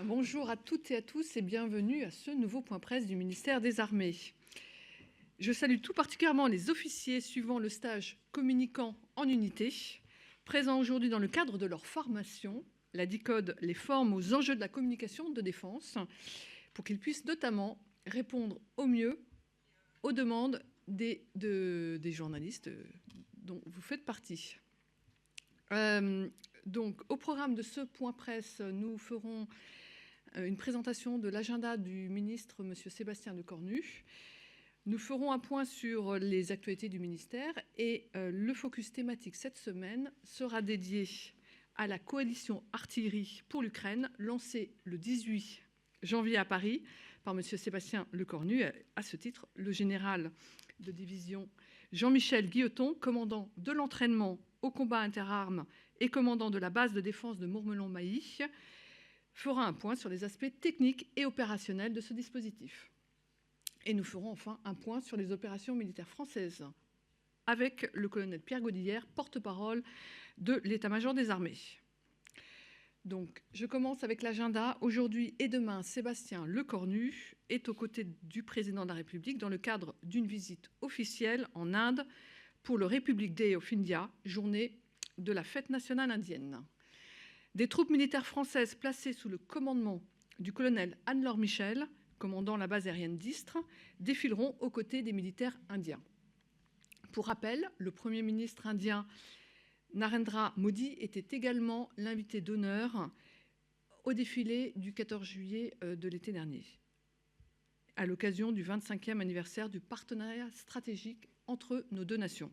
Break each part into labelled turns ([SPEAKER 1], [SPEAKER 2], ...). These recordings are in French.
[SPEAKER 1] Bonjour à toutes et à tous et bienvenue à ce nouveau point presse du ministère des Armées. Je salue tout particulièrement les officiers suivant le stage communicant en unité, présents aujourd'hui dans le cadre de leur formation. La DICODE les forme aux enjeux de la communication de défense pour qu'ils puissent notamment répondre au mieux aux demandes des journalistes dont vous faites partie. Donc, au programme de ce point presse, nous ferons une présentation de l'agenda du ministre, M. Sébastien Lecornu. Nous ferons un point sur les actualités du ministère et le focus thématique cette semaine sera dédié à la coalition artillerie pour l'Ukraine, lancée le 18 janvier à Paris par M. Sébastien Lecornu. À ce titre, le général de division Jean-Michel Guilloton, commandant de l'entraînement au combat interarmes et commandant de la base de défense de Mourmelon-Mailly, fera un point sur les aspects techniques et opérationnels de ce dispositif. Et nous ferons enfin un point sur les opérations militaires françaises avec le colonel Pierre Godillère, porte-parole de l'état-major des armées. Donc, je commence avec l'agenda. Aujourd'hui et demain, Sébastien Lecornu est aux côtés du président de la République dans le cadre d'une visite officielle en Inde pour le Republic Day of India, journée de la fête nationale indienne. Des troupes militaires françaises placées sous le commandement du colonel Anne-Laure Michel, commandant la base aérienne d'Istres, défileront aux côtés des militaires indiens. Pour rappel, le Premier ministre indien Narendra Modi était également l'invité d'honneur au défilé du 14 juillet de l'été dernier, à l'occasion du 25e anniversaire du partenariat stratégique entre nos deux nations.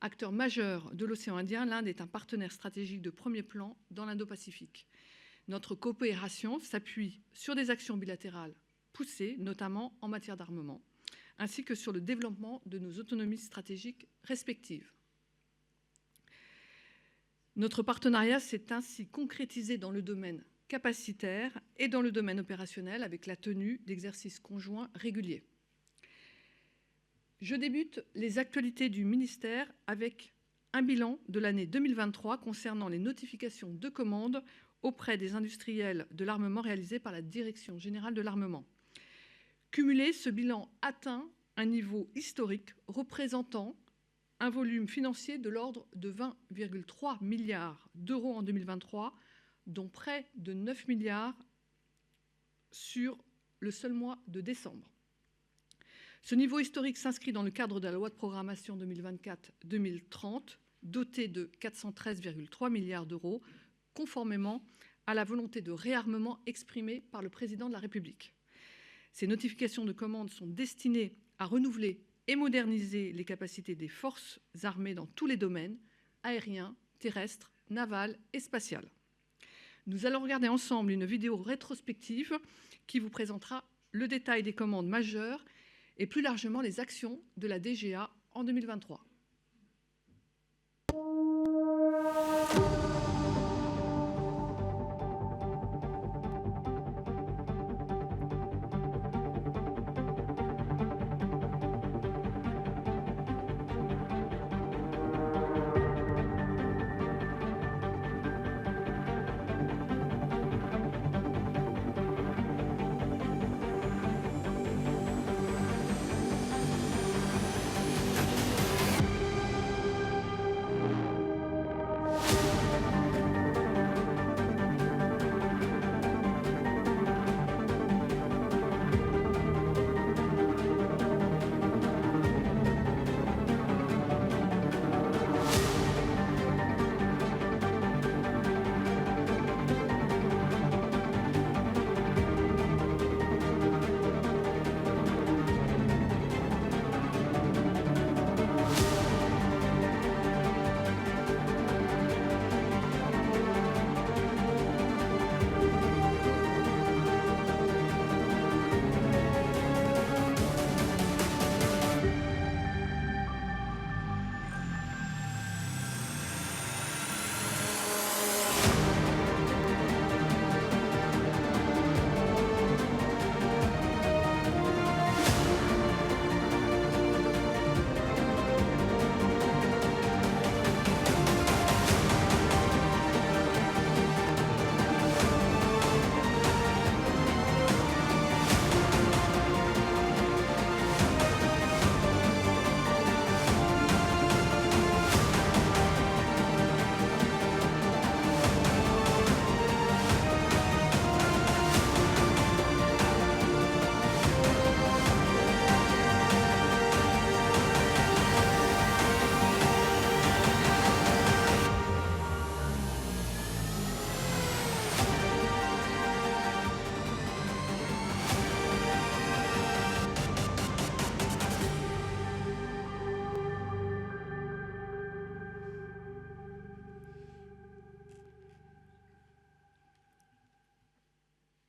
[SPEAKER 1] Acteur majeur de l'océan Indien, l'Inde est un partenaire stratégique de premier plan dans l'Indo-Pacifique. Notre coopération s'appuie sur des actions bilatérales poussées, notamment en matière d'armement, ainsi que sur le développement de nos autonomies stratégiques respectives. Notre partenariat s'est ainsi concrétisé dans le domaine capacitaire et dans le domaine opérationnel avec la tenue d'exercices conjoints réguliers. Je débute les actualités du ministère avec un bilan de l'année 2023 concernant les notifications de commandes auprès des industriels de l'armement réalisées par la Direction générale de l'armement. Cumulé, ce bilan atteint un niveau historique représentant un volume financier de l'ordre de 20,3 milliards d'euros en 2023, dont près de 9 milliards sur le seul mois de décembre. Ce niveau historique s'inscrit dans le cadre de la loi de programmation 2024-2030, dotée de 413,3 milliards d'euros, conformément à la volonté de réarmement exprimée par le président de la République. Ces notifications de commandes sont destinées à renouveler et moderniser les capacités des forces armées dans tous les domaines, aériens, terrestres, navals et spatial. Nous allons regarder ensemble une vidéo rétrospective qui vous présentera le détail des commandes majeures et plus largement les actions de la DGA en 2023.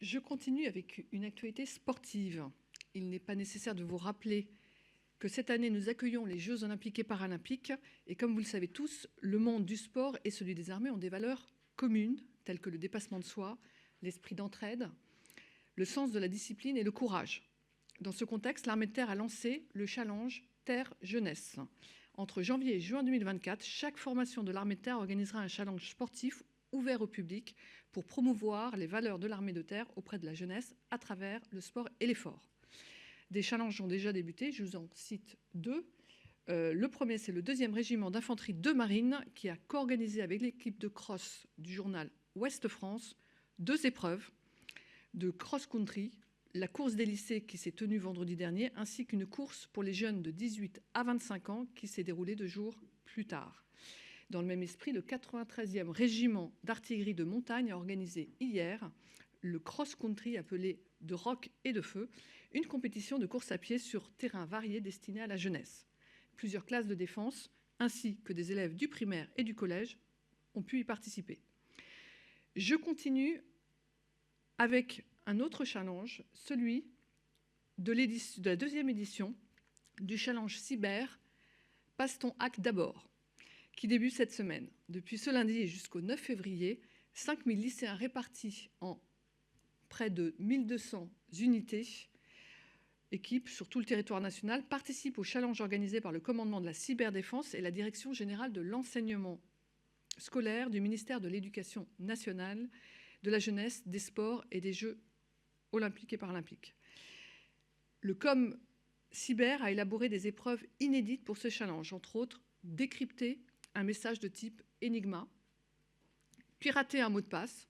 [SPEAKER 1] Je continue avec une actualité sportive. Il n'est pas nécessaire de vous rappeler que cette année, nous accueillons les Jeux olympiques et paralympiques. Et comme vous le savez tous, le monde du sport et celui des armées ont des valeurs communes, telles que le dépassement de soi, l'esprit d'entraide, le sens de la discipline et le courage. Dans ce contexte, l'armée de terre a lancé le challenge Terre Jeunesse. Entre janvier et juin 2024, chaque formation de l'armée de terre organisera un challenge sportif ouvert au public pour promouvoir les valeurs de l'armée de terre auprès de la jeunesse à travers le sport et l'effort. Des challenges ont déjà débuté, je vous en cite deux. Le premier, c'est le 2e régiment d'infanterie de marine qui a co-organisé avec l'équipe de cross du journal Ouest France 2 épreuves de cross-country, la course des lycées qui s'est tenue vendredi dernier, ainsi qu'une course pour les jeunes de 18 à 25 ans qui s'est déroulée 2 jours plus tard. Dans le même esprit, le 93e régiment d'artillerie de montagne a organisé hier le cross-country appelé de rock et de feu, une compétition de course à pied sur terrain varié destinée à la jeunesse. Plusieurs classes de défense, ainsi que des élèves du primaire et du collège, ont pu y participer. Je continue avec un autre challenge, celui de la 2e édition du challenge cyber « Passe ton hack d'abord », qui débute cette semaine. Depuis ce lundi et jusqu'au 9 février, 5000 lycéens répartis en près de 1200 unités, équipes sur tout le territoire national, participent au challenge organisé par le commandement de la cyberdéfense et la Direction générale de l'enseignement scolaire du ministère de l'Éducation nationale, de la jeunesse, des sports et des Jeux olympiques et paralympiques. Le COM Cyber a élaboré des épreuves inédites pour ce challenge, entre autres décrypter un message de type Enigma, pirater un mot de passe,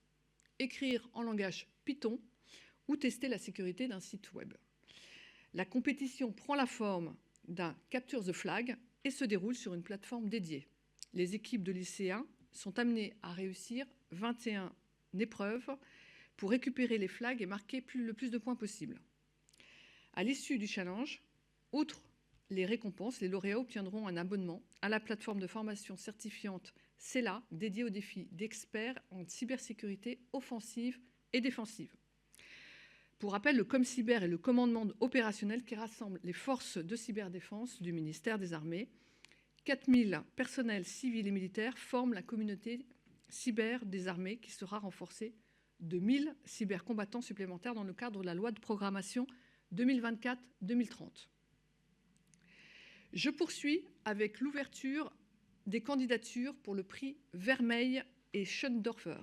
[SPEAKER 1] écrire en langage Python ou tester la sécurité d'un site web. La compétition prend la forme d'un Capture the Flag et se déroule sur une plateforme dédiée. Les équipes de lycéens sont amenées à réussir 21 épreuves pour récupérer les flags et marquer le plus de points possible. À l'issue du challenge, outre les récompenses, les lauréats obtiendront un abonnement à la plateforme de formation certifiante CELA dédiée aux défis d'experts en cybersécurité offensive et défensive. Pour rappel, le COMCyber est le commandement opérationnel qui rassemble les forces de cyberdéfense du ministère des Armées. 4000 personnels civils et militaires forment la communauté cyber des armées qui sera renforcée de 1000 cybercombattants supplémentaires dans le cadre de la loi de programmation 2024-2030. Je poursuis avec l'ouverture des candidatures pour le prix Vermeil et Schoendorfer.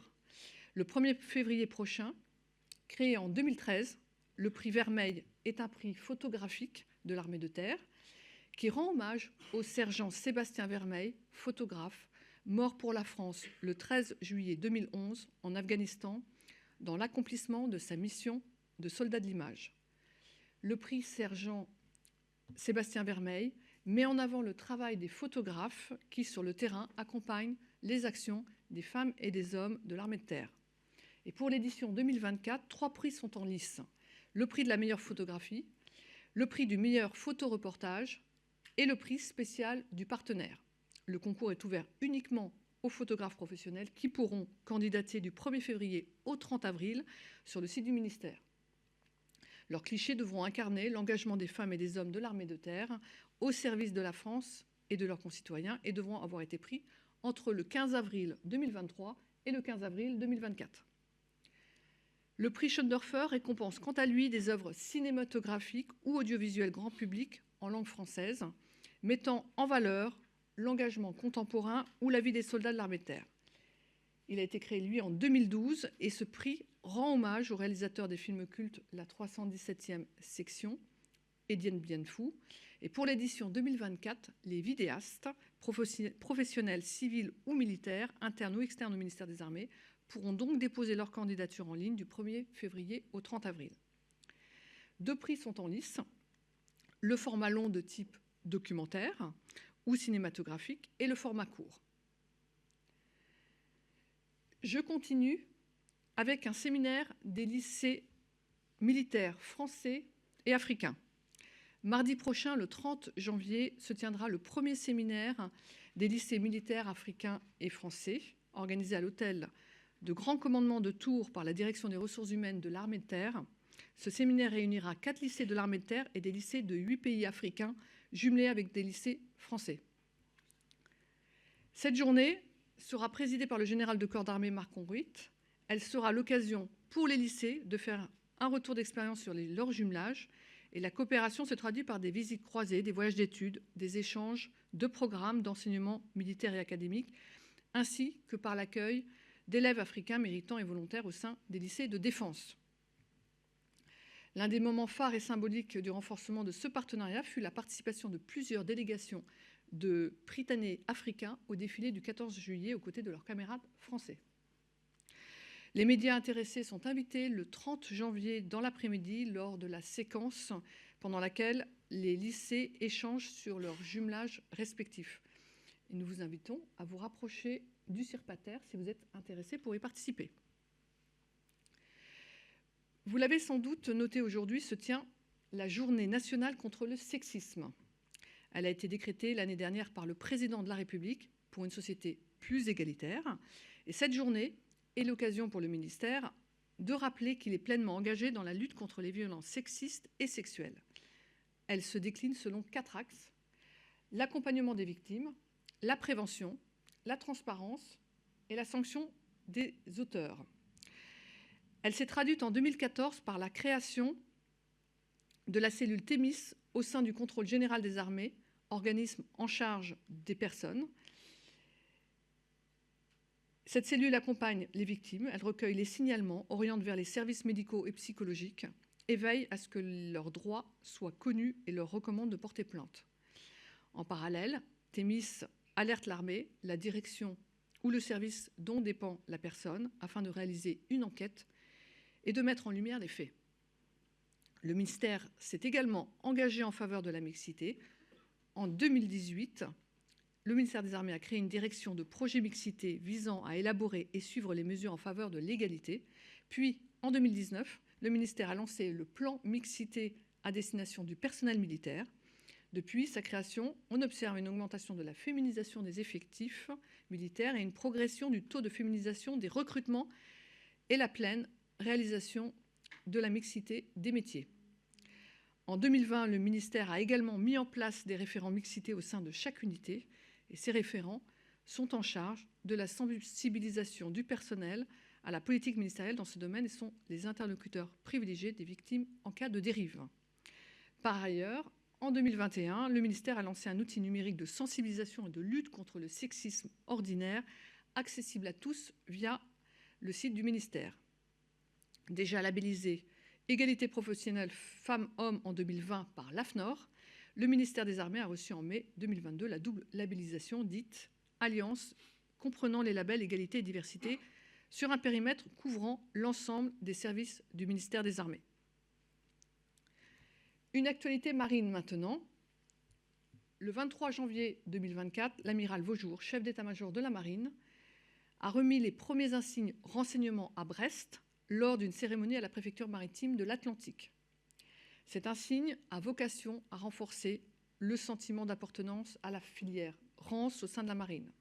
[SPEAKER 1] Le 1er février prochain, créé en 2013, le prix Vermeil est un prix photographique de l'armée de terre qui rend hommage au sergent Sébastien Vermeil, photographe, mort pour la France le 13 juillet 2011 en Afghanistan dans l'accomplissement de sa mission de soldat de l'image. Le prix sergent Sébastien Vermeil met en avant le travail des photographes qui, sur le terrain, accompagnent les actions des femmes et des hommes de l'armée de terre. Et pour l'édition 2024, 3 prix sont en lice. Le prix de la meilleure photographie, le prix du meilleur photoreportage et le prix spécial du partenaire. Le concours est ouvert uniquement aux photographes professionnels qui pourront candidater du 1er février au 30 avril sur le site du ministère. Leurs clichés devront incarner l'engagement des femmes et des hommes de l'armée de terre au service de la France et de leurs concitoyens et devront avoir été pris entre le 15 avril 2023 et le 15 avril 2024. Le prix Schoendorfer récompense quant à lui des œuvres cinématographiques ou audiovisuelles grand public en langue française, mettant en valeur l'engagement contemporain ou la vie des soldats de l'armée de terre. Il a été créé, lui, en 2012 et ce prix rend hommage au réalisateur des films cultes La 317e section, Dien Bien Phu. Et pour l'édition 2024, les vidéastes, professionnels, civils ou militaires, internes ou externes au ministère des Armées, pourront donc déposer leur candidature en ligne du 1er février au 30 avril. 2 prix sont en lice, le format long de type documentaire ou cinématographique et le format court. Je continue avec un séminaire des lycées militaires français et africains. Mardi prochain, le 30 janvier, se tiendra le premier séminaire des lycées militaires africains et français, organisé à l'hôtel de grand commandement de Tours par la direction des ressources humaines de l'armée de terre, ce séminaire réunira 4 lycées de l'armée de terre et des lycées de 8 pays africains, jumelés avec des lycées français. Cette journée sera présidée par le général de corps d'armée Marc Conruit. Elle sera l'occasion pour les lycées de faire un retour d'expérience sur leur jumelage, et la coopération se traduit par des visites croisées, des voyages d'études, des échanges de programmes d'enseignement militaire et académique, ainsi que par l'accueil d'élèves africains méritants et volontaires au sein des lycées de défense. L'un des moments phares et symboliques du renforcement de ce partenariat fut la participation de plusieurs délégations de Prytanée africains au défilé du 14 juillet aux côtés de leurs camarades français. Les médias intéressés sont invités le 30 janvier dans l'après-midi lors de la séquence pendant laquelle les lycées échangent sur leurs jumelages respectifs. Et nous vous invitons à vous rapprocher du CIRPATER si vous êtes intéressé pour y participer. Vous l'avez sans doute noté, aujourd'hui se tient la Journée nationale contre le sexisme. Elle a été décrétée l'année dernière par le président de la République pour une société plus égalitaire. Et cette journée est l'occasion pour le ministère de rappeler qu'il est pleinement engagé dans la lutte contre les violences sexistes et sexuelles. Elle se décline selon 4 axes: l'accompagnement des victimes, la prévention, la transparence et la sanction des auteurs. Elle s'est traduite en 2014 par la création de la cellule Thémis au sein du contrôle général des armées, organisme en charge des personnes. Cette cellule accompagne les victimes, elle recueille les signalements, oriente vers les services médicaux et psychologiques et veille à ce que leurs droits soient connus et leur recommande de porter plainte. En parallèle, Thémis alerte l'armée, la direction ou le service dont dépend la personne afin de réaliser une enquête et de mettre en lumière les faits. Le ministère s'est également engagé en faveur de la mixité. En 2018, le ministère des Armées a créé une direction de projet mixité visant à élaborer et suivre les mesures en faveur de l'égalité. Puis, en 2019, le ministère a lancé le plan mixité à destination du personnel militaire. Depuis sa création, on observe une augmentation de la féminisation des effectifs militaires et une progression du taux de féminisation des recrutements et la pleine réalisation de la mixité des métiers. En 2020, le ministère a également mis en place des référents mixité au sein de chaque unité, et ces référents sont en charge de la sensibilisation du personnel à la politique ministérielle dans ce domaine et sont les interlocuteurs privilégiés des victimes en cas de dérive. Par ailleurs, en 2021, le ministère a lancé un outil numérique de sensibilisation et de lutte contre le sexisme ordinaire, accessible à tous via le site du ministère. Déjà labellisé Égalité professionnelle femmes-hommes en 2020 par l'AFNOR, le ministère des Armées a reçu en mai 2022 la double labellisation dite Alliance, comprenant les labels Égalité et Diversité sur un périmètre couvrant l'ensemble des services du ministère des Armées. Une actualité marine maintenant. Le 23 janvier 2024, l'amiral Vaujour, chef d'état-major de la marine, a remis les premiers insignes renseignements à Brest lors d'une cérémonie à la préfecture maritime de l'Atlantique. Cet insigne a vocation à renforcer le sentiment d'appartenance à la filière Rance au sein de la marine.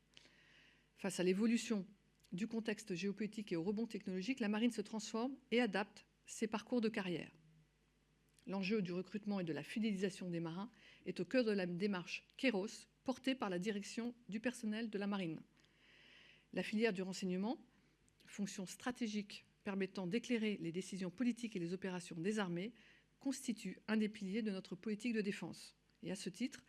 [SPEAKER 1] Face à l'évolution du contexte géopolitique et au rebond technologique, la marine se transforme et adapte ses parcours de carrière. L'enjeu du recrutement et de la fidélisation des marins est au cœur de la démarche Kéros, portée par la direction du personnel de la marine. La filière du renseignement, fonction stratégique permettant d'éclairer les décisions politiques et les opérations des armées, constitue un des piliers de notre politique de défense. Et à ce titre,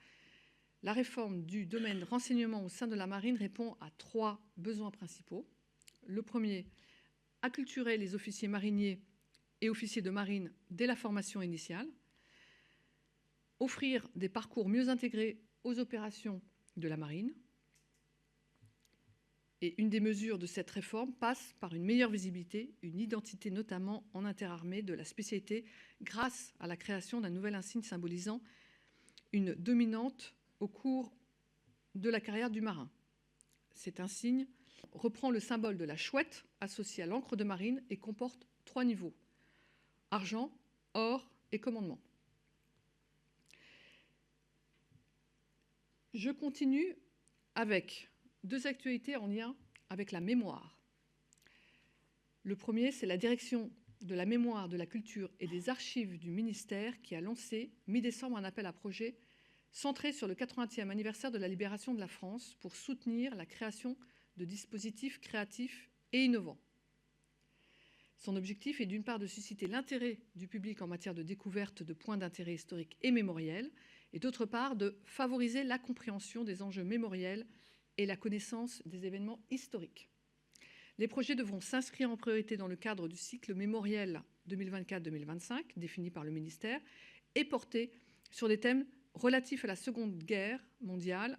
[SPEAKER 1] la réforme du domaine renseignement au sein de la marine répond à 3 besoins principaux. Le premier, acculturer les officiers mariniers et officiers de marine dès la formation initiale, offrir des parcours mieux intégrés aux opérations de la marine. Et une des mesures de cette réforme passe par une meilleure visibilité, une identité notamment en interarmée de la spécialité grâce à la création d'un nouvel insigne symbolisant une dominante au cours de la carrière du marin. Cet insigne reprend le symbole de la chouette associée à l'encre de marine et comporte 3 niveaux: argent, or et commandement. Je continue avec 2 actualités en lien avec la mémoire. Le premier, c'est la direction de la mémoire, de la culture et des archives du ministère qui a lancé, mi-décembre, un appel à projet centré sur le 80e anniversaire de la libération de la France pour soutenir la création de dispositifs créatifs et innovants. Son objectif est d'une part de susciter l'intérêt du public en matière de découverte de points d'intérêt historiques et mémoriels, et d'autre part de favoriser la compréhension des enjeux mémoriels et la connaissance des événements historiques. Les projets devront s'inscrire en priorité dans le cadre du cycle mémoriel 2024-2025, défini par le ministère, et porter sur des thèmes relatifs à la Seconde Guerre mondiale,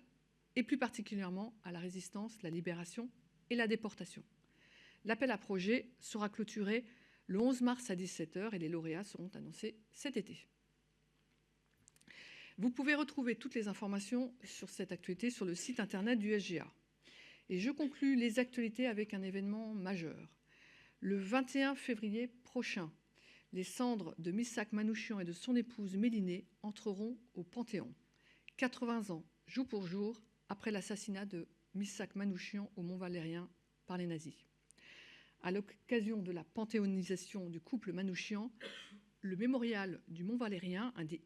[SPEAKER 1] et plus particulièrement à la résistance, la libération et la déportation. L'appel à projet sera clôturé le 11 mars à 17 h et les lauréats seront annoncés cet été. Vous pouvez retrouver toutes les informations sur cette actualité sur le site internet du SGA. Et je conclus les actualités avec un événement majeur. Le 21 février prochain, les cendres de Missak Manouchian et de son épouse Mélinée entreront au Panthéon. 80 ans, jour pour jour, après l'assassinat de Missak Manouchian au Mont-Valérien par les nazis. À l'occasion de la panthéonisation du couple Manouchian, le mémorial du Mont-Valérien, un des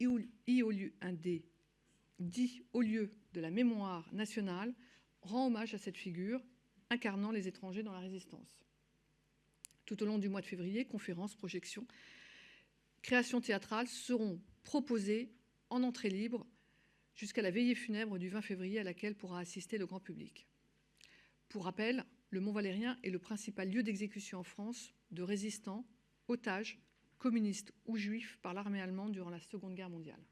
[SPEAKER 1] 10 hauts lieux de la mémoire nationale, rend hommage à cette figure incarnant les étrangers dans la résistance. Tout au long du mois de février, conférences, projections, créations théâtrales seront proposées en entrée libre jusqu'à la veillée funèbre du 20 février à laquelle pourra assister le grand public. Pour rappel, le Mont-Valérien est le principal lieu d'exécution en France de résistants, otages, communistes ou juifs par l'armée allemande durant la Seconde Guerre mondiale.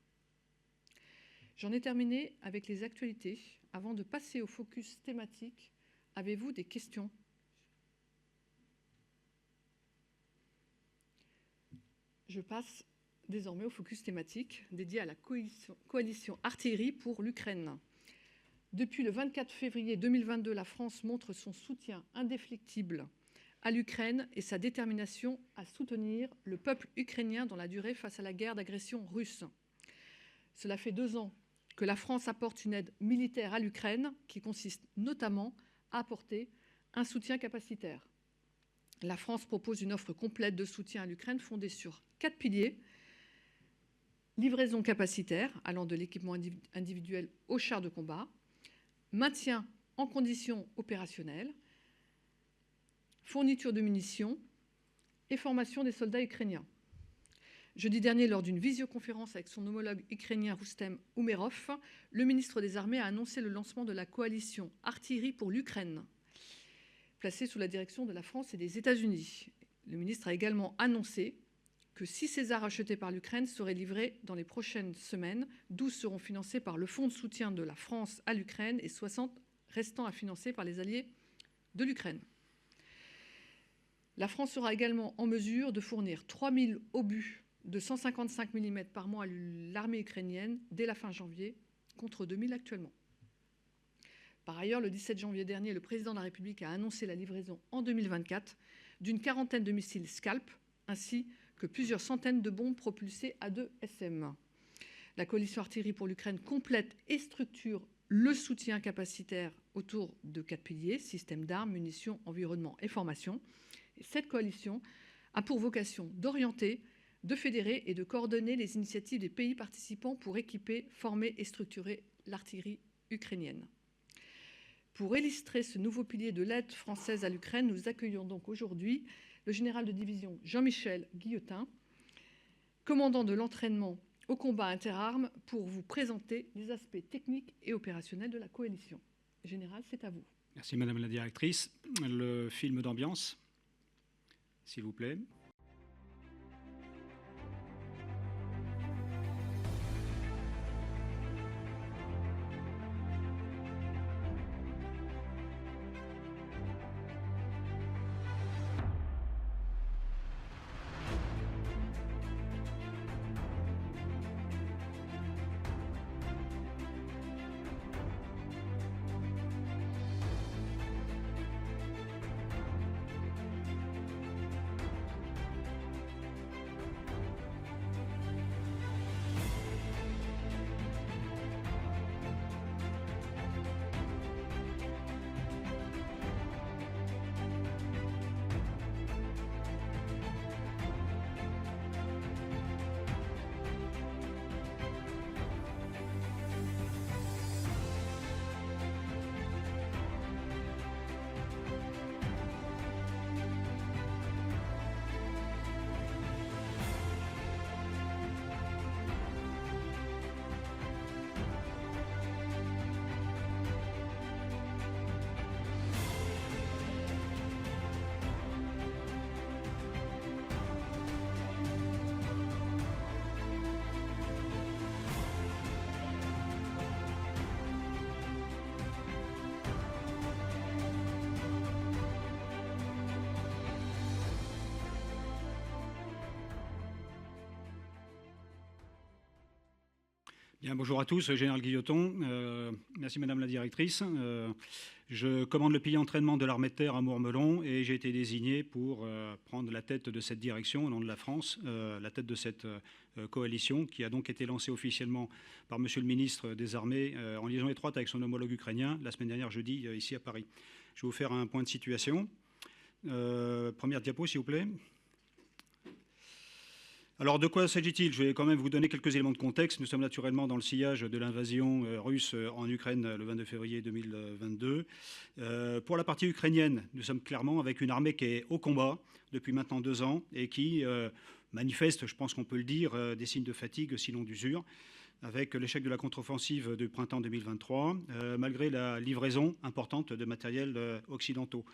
[SPEAKER 1] J'en ai terminé avec les actualités. Avant de passer au focus thématique, avez-vous des questions ? Je passe désormais au focus thématique dédié à la coalition artillerie pour l'Ukraine. Depuis le 24 février 2022, la France montre son soutien indéfectible à l'Ukraine et sa détermination à soutenir le peuple ukrainien dans la durée face à la guerre d'agression russe. Cela fait 2 ans que la France apporte une aide militaire à l'Ukraine qui consiste notamment à apporter un soutien capacitaire. La France propose une offre complète de soutien à l'Ukraine fondée sur 4 piliers. Livraison capacitaire allant de l'équipement individuel aux chars de combat, maintien en conditions opérationnelles, fourniture de munitions et formation des soldats ukrainiens. Jeudi dernier, lors d'une visioconférence avec son homologue ukrainien Roustem Umerov, le ministre des Armées a annoncé le lancement de la coalition artillerie pour l'Ukraine, placée sous la direction de la France et des États-Unis. Le ministre a également annoncé que 6 Césars achetés par l'Ukraine seraient livrés dans les prochaines semaines. 12 seront financés par le fonds de soutien de la France à l'Ukraine et 60 restant à financer par les alliés de l'Ukraine. La France sera également en mesure de fournir 3000 obus de 155 mm par mois à l'armée ukrainienne dès la fin janvier, contre 2000 actuellement. Par ailleurs, le 17 janvier dernier, le président de la République a annoncé la livraison en 2024 d'une quarantaine de missiles Scalp, ainsi que plusieurs centaines de bombes propulsées A2 SM. La coalition artillerie pour l'Ukraine complète et structure le soutien capacitaire autour de 4 piliers, systèmes d'armes, munitions, environnement et formation. Et cette coalition a pour vocation d'orienter, de fédérer et de coordonner les initiatives des pays participants pour équiper, former et structurer l'artillerie ukrainienne. Pour illustrer ce nouveau pilier de l'aide française à l'Ukraine, nous accueillons donc aujourd'hui le général de division Jean-Michel Guillotin, commandant de l'entraînement au combat interarmes, pour vous présenter les aspects techniques et opérationnels de la coalition. Général, c'est à vous.
[SPEAKER 2] Merci Madame la Directrice. Le film d'ambiance, s'il vous plaît. Bien, bonjour à tous, Général Guilloton. Merci Madame la Directrice. Je commande le pilier entraînement de l'armée de terre à Mourmelon et j'ai été désigné pour prendre la tête de cette direction au nom de la France, la tête de cette coalition qui a donc été lancée officiellement par Monsieur le ministre des Armées en liaison étroite avec son homologue ukrainien la semaine dernière jeudi ici à Paris. Je vais vous faire un point de situation. Première diapo s'il vous plaît. Alors, de quoi s'agit-il? Je vais quand même vous donner quelques éléments de contexte. Nous sommes naturellement dans le sillage de l'invasion russe en Ukraine le 22 février 2022. Pour la partie ukrainienne, nous sommes clairement avec une armée qui est au combat depuis maintenant 2 ans et qui manifeste, je pense qu'on peut le dire, des signes de fatigue, sinon d'usure, avec l'échec de la contre-offensive du printemps 2023, malgré la livraison importante de matériels occidentaux,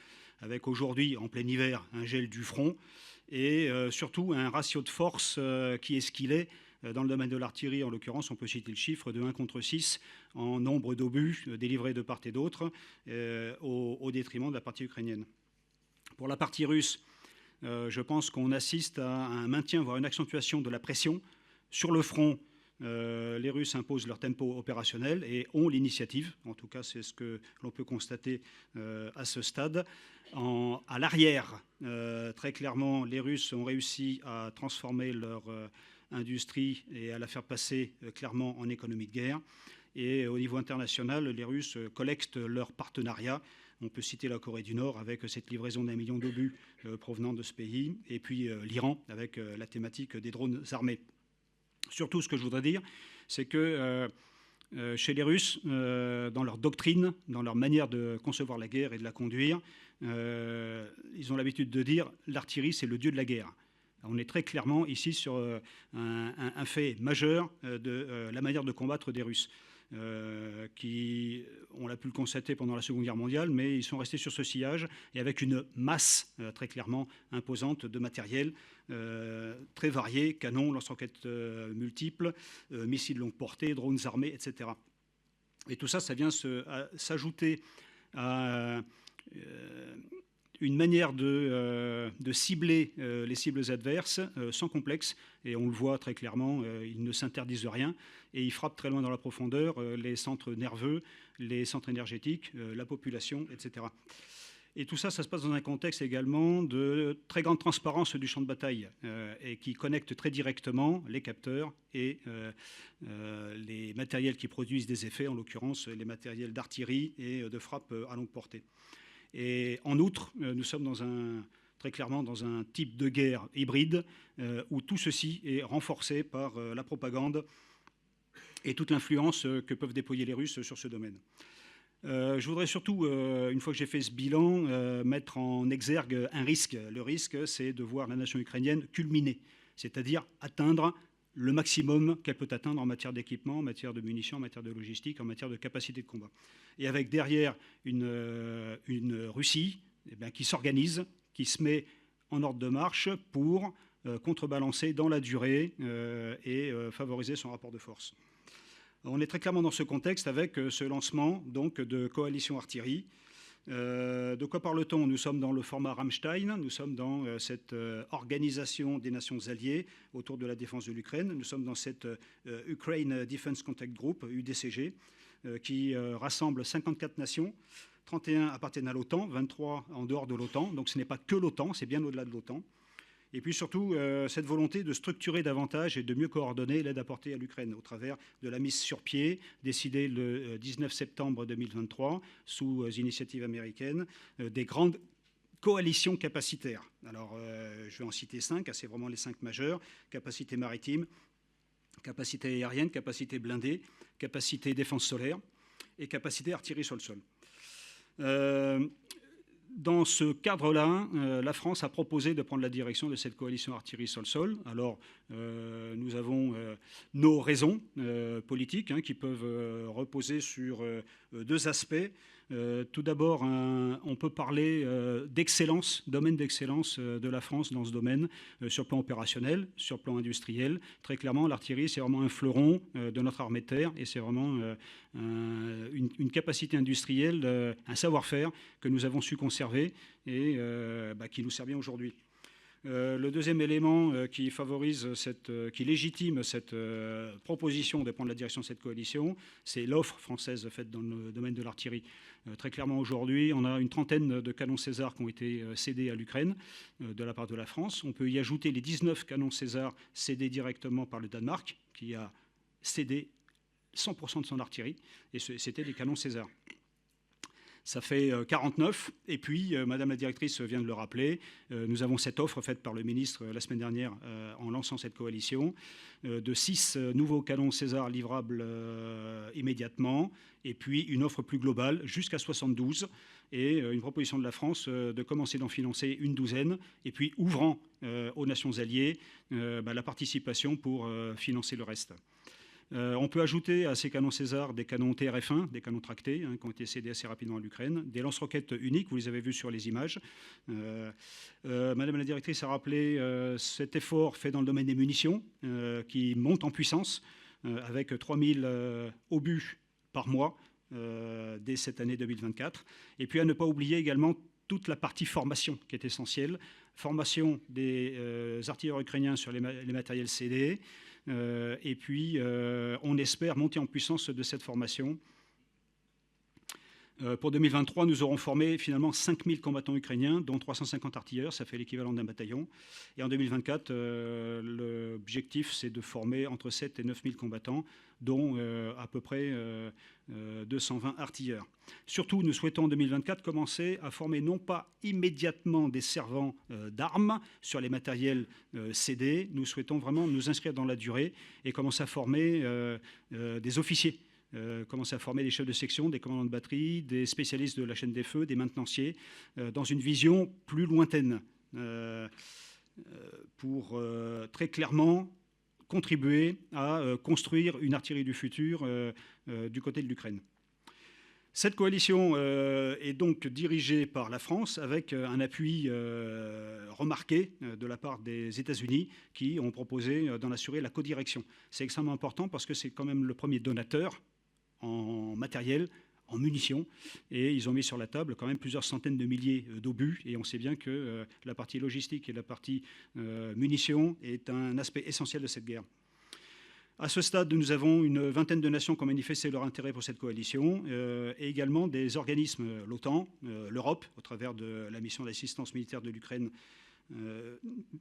[SPEAKER 2] avec aujourd'hui, en plein hiver, un gel du front, et surtout un ratio de force qui est ce qu'il est. Dans le domaine de l'artillerie, en l'occurrence, on peut citer le chiffre de 1 contre 6 en nombre d'obus délivrés de part et d'autre, au détriment de la partie ukrainienne. Pour la partie russe, je pense qu'on assiste à un maintien, voire une accentuation de la pression sur le front. Les Russes imposent leur tempo opérationnel et ont l'initiative, en tout cas c'est ce que l'on peut constater à ce stade. À l'arrière, très clairement, les Russes ont réussi à transformer leur industrie et à la faire passer clairement en économie de guerre. Et au niveau international, les Russes collectent leurs partenariats. On peut citer la Corée du Nord avec cette livraison d'1 million d'obus provenant de ce pays, et puis l'Iran avec la thématique des drones armés. Surtout, ce que je voudrais dire, c'est que chez les Russes, dans leur doctrine, dans leur manière de concevoir la guerre et de la conduire, ils ont l'habitude de dire « l'artillerie, c'est le dieu de la guerre ». On est très clairement ici sur un fait majeur de la manière de combattre des Russes, qui, on l'a pu le constater pendant la Seconde Guerre mondiale, mais ils sont restés sur ce sillage et avec une masse très clairement imposante de matériel très varié, canons, lance-roquettes multiples, missiles longue portée, drones armés, etc. Et tout ça, ça vient s'ajouter à une manière de cibler les cibles adverses sans complexe. Et on le voit très clairement, ils ne s'interdisent rien et ils frappent très loin dans la profondeur les centres nerveux, les centres énergétiques, la population, etc. Et tout ça, ça se passe dans un contexte également de très grande transparence du champ de bataille et qui connecte très directement les capteurs et les matériels qui produisent des effets, en l'occurrence les matériels d'artillerie et de frappe à longue portée. Et en outre, nous sommes très clairement dans un type de guerre hybride où tout ceci est renforcé par la propagande et toute l'influence que peuvent déployer les Russes sur ce domaine. Je voudrais surtout, une fois que j'ai fait ce bilan, mettre en exergue un risque. Le risque, c'est de voir la nation ukrainienne culminer, c'est-à-dire atteindre le maximum qu'elle peut atteindre en matière d'équipement, en matière de munitions, en matière de logistique, en matière de capacité de combat. Et avec derrière une Russie qui s'organise, qui se met en ordre de marche pour contrebalancer dans la durée et favoriser son rapport de force. On est très clairement dans ce contexte avec ce lancement donc, de coalition artillerie. De quoi parle-t-on? Nous sommes dans le format Rammstein, nous sommes dans cette organisation des nations alliées autour de la défense de l'Ukraine, nous sommes dans cette Ukraine Defense Contact Group, UDCG, qui rassemble 54 nations, 31 appartiennent à l'OTAN, 23 en dehors de l'OTAN, donc ce n'est pas que l'OTAN, c'est bien au-delà de l'OTAN. Et puis surtout, cette volonté de structurer davantage et de mieux coordonner l'aide apportée à l'Ukraine au travers de la mise sur pied, décidée le 19 septembre 2023, sous initiative américaine, des grandes coalitions capacitaires. Alors, je vais en citer 5, c'est vraiment les 5 majeures: capacité maritime, capacité aérienne, capacité blindée, capacité défense solaire et capacité artillerie sur le sol. Dans ce cadre-là, la France a proposé de prendre la direction de cette coalition artillerie sol-sol. Alors, nous avons nos raisons politiques qui peuvent reposer sur 2 aspects. Tout d'abord, on peut parler d'excellence, domaine d'excellence de la France dans ce domaine, sur le plan opérationnel, sur le plan industriel. Très clairement, l'artillerie, c'est vraiment un fleuron de notre armée de terre et c'est vraiment une capacité industrielle, un savoir-faire que nous avons su conserver et qui nous sert bien aujourd'hui. Le deuxième élément qui légitime cette proposition de prendre la direction de cette coalition, c'est l'offre française faite dans le domaine de l'artillerie. Très clairement, aujourd'hui, on a une trentaine de canons César qui ont été cédés à l'Ukraine de la part de la France. On peut y ajouter les 19 canons César cédés directement par le Danemark, qui a cédé 100% de son artillerie, et c'était des canons César. Ça fait 49. Et puis, Madame la directrice vient de le rappeler, nous avons cette offre faite par le ministre la semaine dernière en lançant cette coalition de 6 nouveaux canons César livrables immédiatement, et puis une offre plus globale jusqu'à 72, et une proposition de la France de commencer d'en financer une douzaine, et puis ouvrant aux nations alliées la participation pour financer le reste. On peut ajouter à ces canons César des canons TRF-1, des canons tractés, qui ont été cédés assez rapidement à l'Ukraine, des lance-roquettes uniques, vous les avez vus sur les images. Madame la directrice a rappelé cet effort fait dans le domaine des munitions, qui monte en puissance, avec 3000 obus par mois dès cette année 2024. Et puis à ne pas oublier également toute la partie formation qui est essentielle. Formation des artilleurs ukrainiens sur les matériels cédés. Et puis, on espère monter en puissance de cette formation. Pour 2023, nous aurons formé finalement 5000 combattants ukrainiens, dont 350 artilleurs, ça fait l'équivalent d'un bataillon. Et en 2024, l'objectif, c'est de former entre 7 et 9000 combattants, dont à peu près 220 artilleurs. Surtout, nous souhaitons en 2024 commencer à former non pas immédiatement des servants d'armes sur les matériels cédés, nous souhaitons vraiment nous inscrire dans la durée et commencer à former des officiers. Commencer à former des chefs de section, des commandants de batterie, des spécialistes de la chaîne des feux, des maintenanciers, dans une vision plus lointaine, pour très clairement contribuer à construire une artillerie du futur du côté de l'Ukraine. Cette coalition est donc dirigée par la France avec un appui remarqué de la part des États-Unis qui ont proposé d'en assurer la codirection. C'est extrêmement important parce que c'est quand même le premier donateur en matériel, en munitions, et ils ont mis sur la table quand même plusieurs centaines de milliers d'obus, et on sait bien que la partie logistique et la partie munitions est un aspect essentiel de cette guerre. À ce stade, nous avons une vingtaine de nations qui ont manifesté leur intérêt pour cette coalition, et également des organismes, l'OTAN, l'Europe, au travers de la mission d'assistance militaire de l'Ukraine,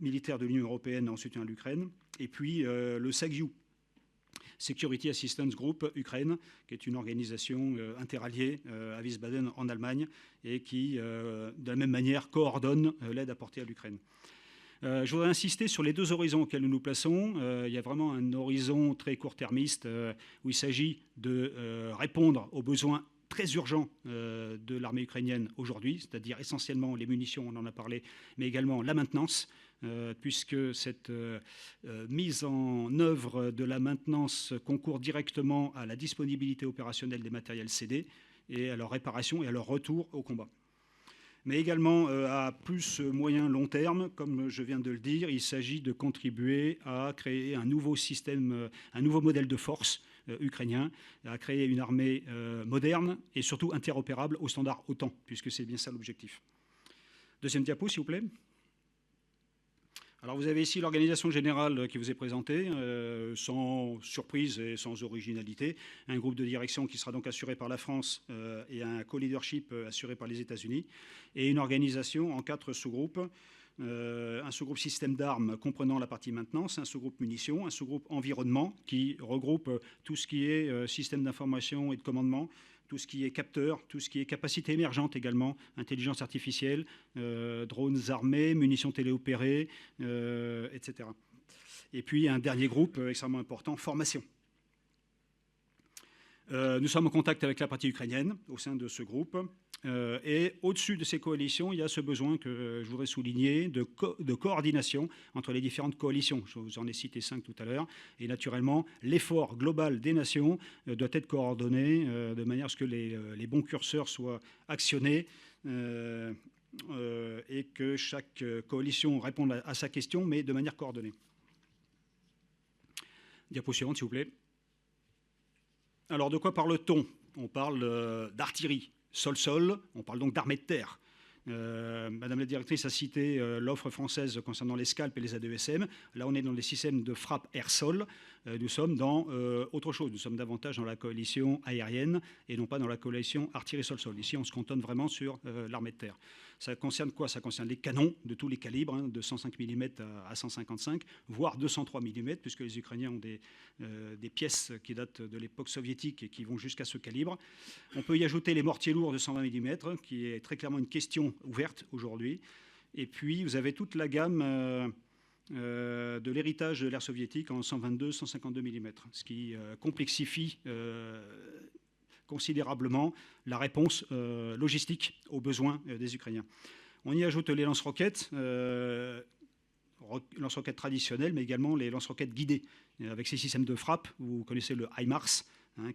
[SPEAKER 2] militaire de l'Union européenne en soutien à l'Ukraine, et puis le SAGU, Security Assistance Group Ukraine, qui est une organisation interalliée à Wiesbaden en Allemagne et qui, de la même manière, coordonne l'aide apportée à l'Ukraine. Je voudrais insister sur les deux horizons auxquels nous nous plaçons. Il y a vraiment un horizon très court-termiste où il s'agit de répondre aux besoins très urgents de l'armée ukrainienne aujourd'hui, c'est-à-dire essentiellement les munitions, on en a parlé, mais également la maintenance, puisque cette mise en œuvre de la maintenance concourt directement à la disponibilité opérationnelle des matériels cédés et à leur réparation et à leur retour au combat. Mais également à plus moyen long terme, comme je viens de le dire, il s'agit de contribuer à créer un nouveau système, un nouveau modèle de force ukrainien, à créer une armée moderne et surtout interopérable aux standards OTAN, puisque c'est bien ça l'objectif. Deuxième diapo, s'il vous plaît. Alors vous avez ici l'organisation générale qui vous est présentée, sans surprise et sans originalité. Un groupe de direction qui sera donc assuré par la France et un co-leadership assuré par les États-Unis. Et une organisation en 4 sous-groupes. Un sous-groupe système d'armes comprenant la partie maintenance, un sous-groupe munitions, un sous-groupe environnement qui regroupe tout ce qui est système d'information et de commandement, tout ce qui est capteur, tout ce qui est capacité émergente également, intelligence artificielle, drones armés, munitions téléopérées, etc. Et puis un dernier groupe extrêmement important, formation. Nous sommes en contact avec la partie ukrainienne au sein de ce groupe. Et au-dessus de ces coalitions, il y a ce besoin que je voudrais souligner de coordination entre les différentes coalitions. Je vous en ai cité 5 tout à l'heure. Et naturellement, l'effort global des nations doit être coordonné de manière à ce que les bons curseurs soient actionnés et que chaque coalition réponde à sa question, mais de manière coordonnée. Diapo suivante, s'il vous plaît. Alors, de quoi parle-t-on ? On parle d'artillerie. Sol-sol, on parle donc d'armée de terre. Madame la directrice a cité l'offre française concernant les scalps et les ADESM. Là, on est dans les systèmes de frappe air-sol. Nous sommes dans autre chose. Nous sommes davantage dans la coalition aérienne et non pas dans la coalition artillerie-sol-sol. Ici, on se cantonne vraiment sur l'armée de terre. Ça concerne quoi? Ça concerne les canons de tous les calibres, de 105 mm à 155, voire 203 mm, puisque les Ukrainiens ont des pièces qui datent de l'époque soviétique et qui vont jusqu'à ce calibre. On peut y ajouter les mortiers lourds de 120 mm, qui est très clairement une question ouverte aujourd'hui. Et puis, vous avez toute la gamme de l'héritage de l'ère soviétique en 122, 152 mm, ce qui complexifie considérablement la réponse logistique aux besoins des Ukrainiens. On y ajoute les lance-roquettes, lance-roquettes traditionnels, mais également les lance-roquettes guidées, avec ces systèmes de frappe. Vous connaissez le HIMARS,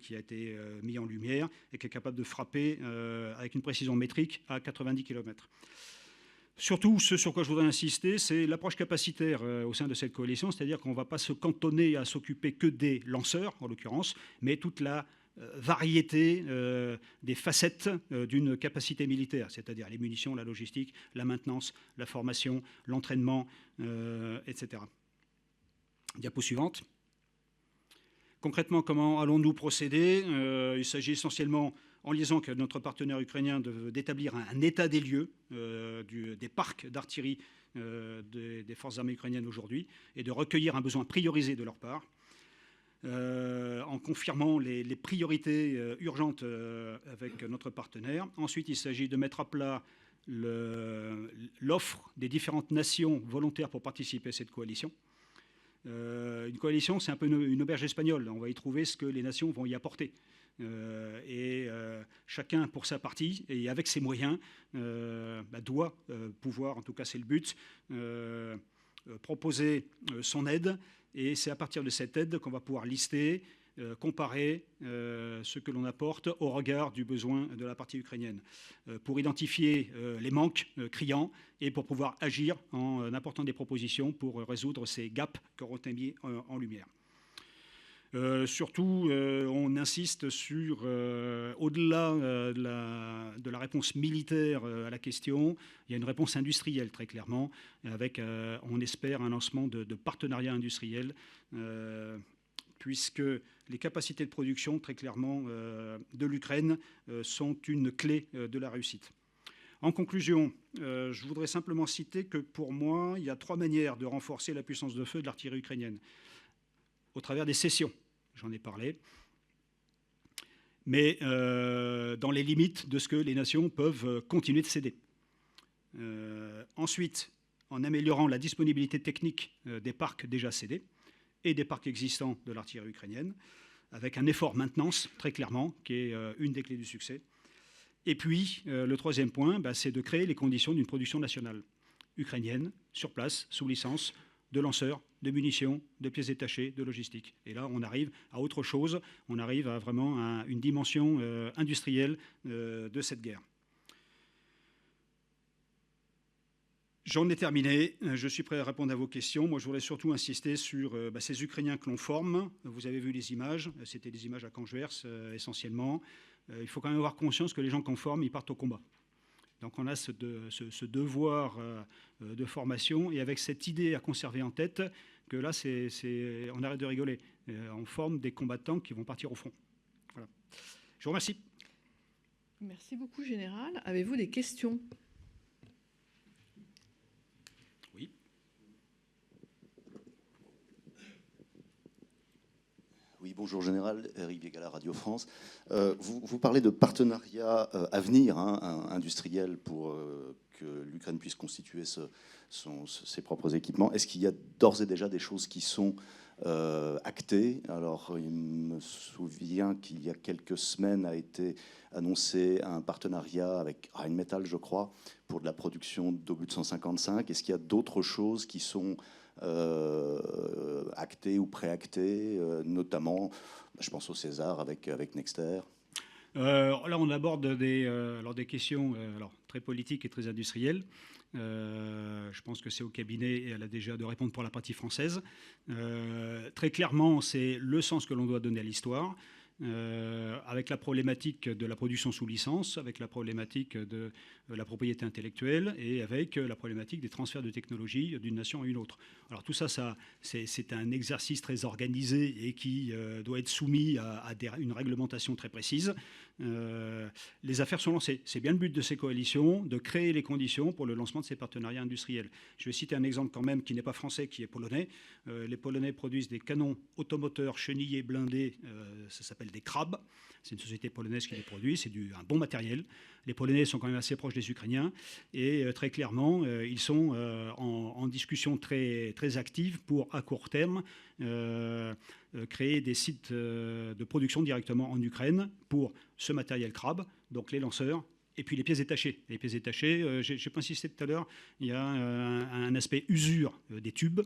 [SPEAKER 2] qui a été mis en lumière et qui est capable de frapper avec une précision métrique à 90 km. Surtout, ce sur quoi je voudrais insister, c'est l'approche capacitaire au sein de cette coalition, c'est-à-dire qu'on ne va pas se cantonner à s'occuper que des lanceurs, en l'occurrence, mais toute la variété des facettes d'une capacité militaire, c'est-à-dire les munitions, la logistique, la maintenance, la formation, l'entraînement, etc. Diapo suivante. Concrètement, comment allons-nous procéder? Il s'agit essentiellement, en liaison avec notre partenaire ukrainien, d'établir un état des lieux des parcs d'artillerie des forces armées ukrainiennes aujourd'hui et de recueillir un besoin priorisé de leur part. En confirmant les priorités urgentes avec notre partenaire. Ensuite, il s'agit de mettre à plat l'offre des différentes nations volontaires pour participer à cette coalition. Une coalition, c'est un peu une auberge espagnole. On va y trouver ce que les nations vont y apporter. Chacun pour sa partie, et avec ses moyens, doit pouvoir, en tout cas c'est le but, proposer son aide. Et c'est à partir de cette aide qu'on va pouvoir lister, comparer ce que l'on apporte au regard du besoin de la partie ukrainienne, pour identifier les manques criants et pour pouvoir agir en apportant des propositions pour résoudre ces gaps qu'auront été mis en lumière. Surtout, on insiste sur, au-delà de la réponse militaire à la question, il y a une réponse industrielle très clairement, avec, on espère, un lancement de partenariats industriels, puisque les capacités de production, très clairement, de l'Ukraine sont une clé de la réussite. En conclusion, je voudrais simplement citer que pour moi, il y a 3 manières de renforcer la puissance de feu de l'artillerie ukrainienne. Au travers des cessions, j'en ai parlé, mais dans les limites de ce que les nations peuvent continuer de céder. Ensuite, en améliorant la disponibilité technique des parcs déjà cédés et des parcs existants de l'artillerie ukrainienne, avec un effort maintenance, très clairement, qui est une des clés du succès. Et puis, le 3e point, c'est de créer les conditions d'une production nationale ukrainienne, sur place, sous licence, de lanceurs, de munitions, de pièces détachées, de logistique. Et là, on arrive à autre chose, on arrive à vraiment à une dimension industrielle de cette guerre. J'en ai terminé, je suis prêt à répondre à vos questions. Moi, je voudrais surtout insister sur ces Ukrainiens que l'on forme. Vous avez vu les images, c'était des images à Cangeverse essentiellement. Il faut quand même avoir conscience que les gens qu'on forme, ils partent au combat. Donc on a ce devoir de formation, et avec cette idée à conserver en tête que là, on arrête de rigoler. On forme des combattants qui vont partir au front. Voilà. Je vous remercie.
[SPEAKER 1] Merci beaucoup, Général. Avez-vous des questions?
[SPEAKER 2] Oui.
[SPEAKER 3] Oui, bonjour Général, Eric Viegala, Radio France. Vous parlez de partenariat à venir, industriel, pour que l'Ukraine puisse constituer ses propres équipements. Est-ce qu'il y a d'ores et déjà des choses qui sont actées? Alors, il me souvient qu'il y a quelques semaines a été annoncé un partenariat avec Rheinmetall, je crois, pour de la production d'obus de 155. Est-ce qu'il y a d'autres choses qui sont actées ou préactées, notamment, je pense au César avec Nexter?
[SPEAKER 2] Là, on aborde des questions très politiques et très industrielles. Je pense que c'est au cabinet et à la DGA de répondre pour la partie française. Très clairement, c'est le sens que l'on doit donner à l'histoire. avec la problématique de la production sous licence, avec la problématique de la propriété intellectuelle et avec la problématique des transferts de technologie d'une nation à une autre. Alors tout ça, c'est un exercice très organisé et qui doit être soumis à une réglementation très précise. Les affaires sont lancées. C'est bien le but de ces coalitions, de créer les conditions pour le lancement de ces partenariats industriels. Je vais citer un exemple quand même qui n'est pas français, qui est polonais. Les Polonais produisent des canons automoteurs chenillés blindés, ça s'appelle des Krab. C'est une société polonaise qui les produit, c'est un bon matériel. Les Polonais sont quand même assez proches des Ukrainiens et très clairement, ils sont en discussion très, très active pour, à court terme, créer des sites de production directement en Ukraine pour ce matériel Krab, donc les lanceurs, et puis les pièces détachées. Les pièces détachées, je n'ai pas insisté tout à l'heure, il y a un aspect usure des tubes,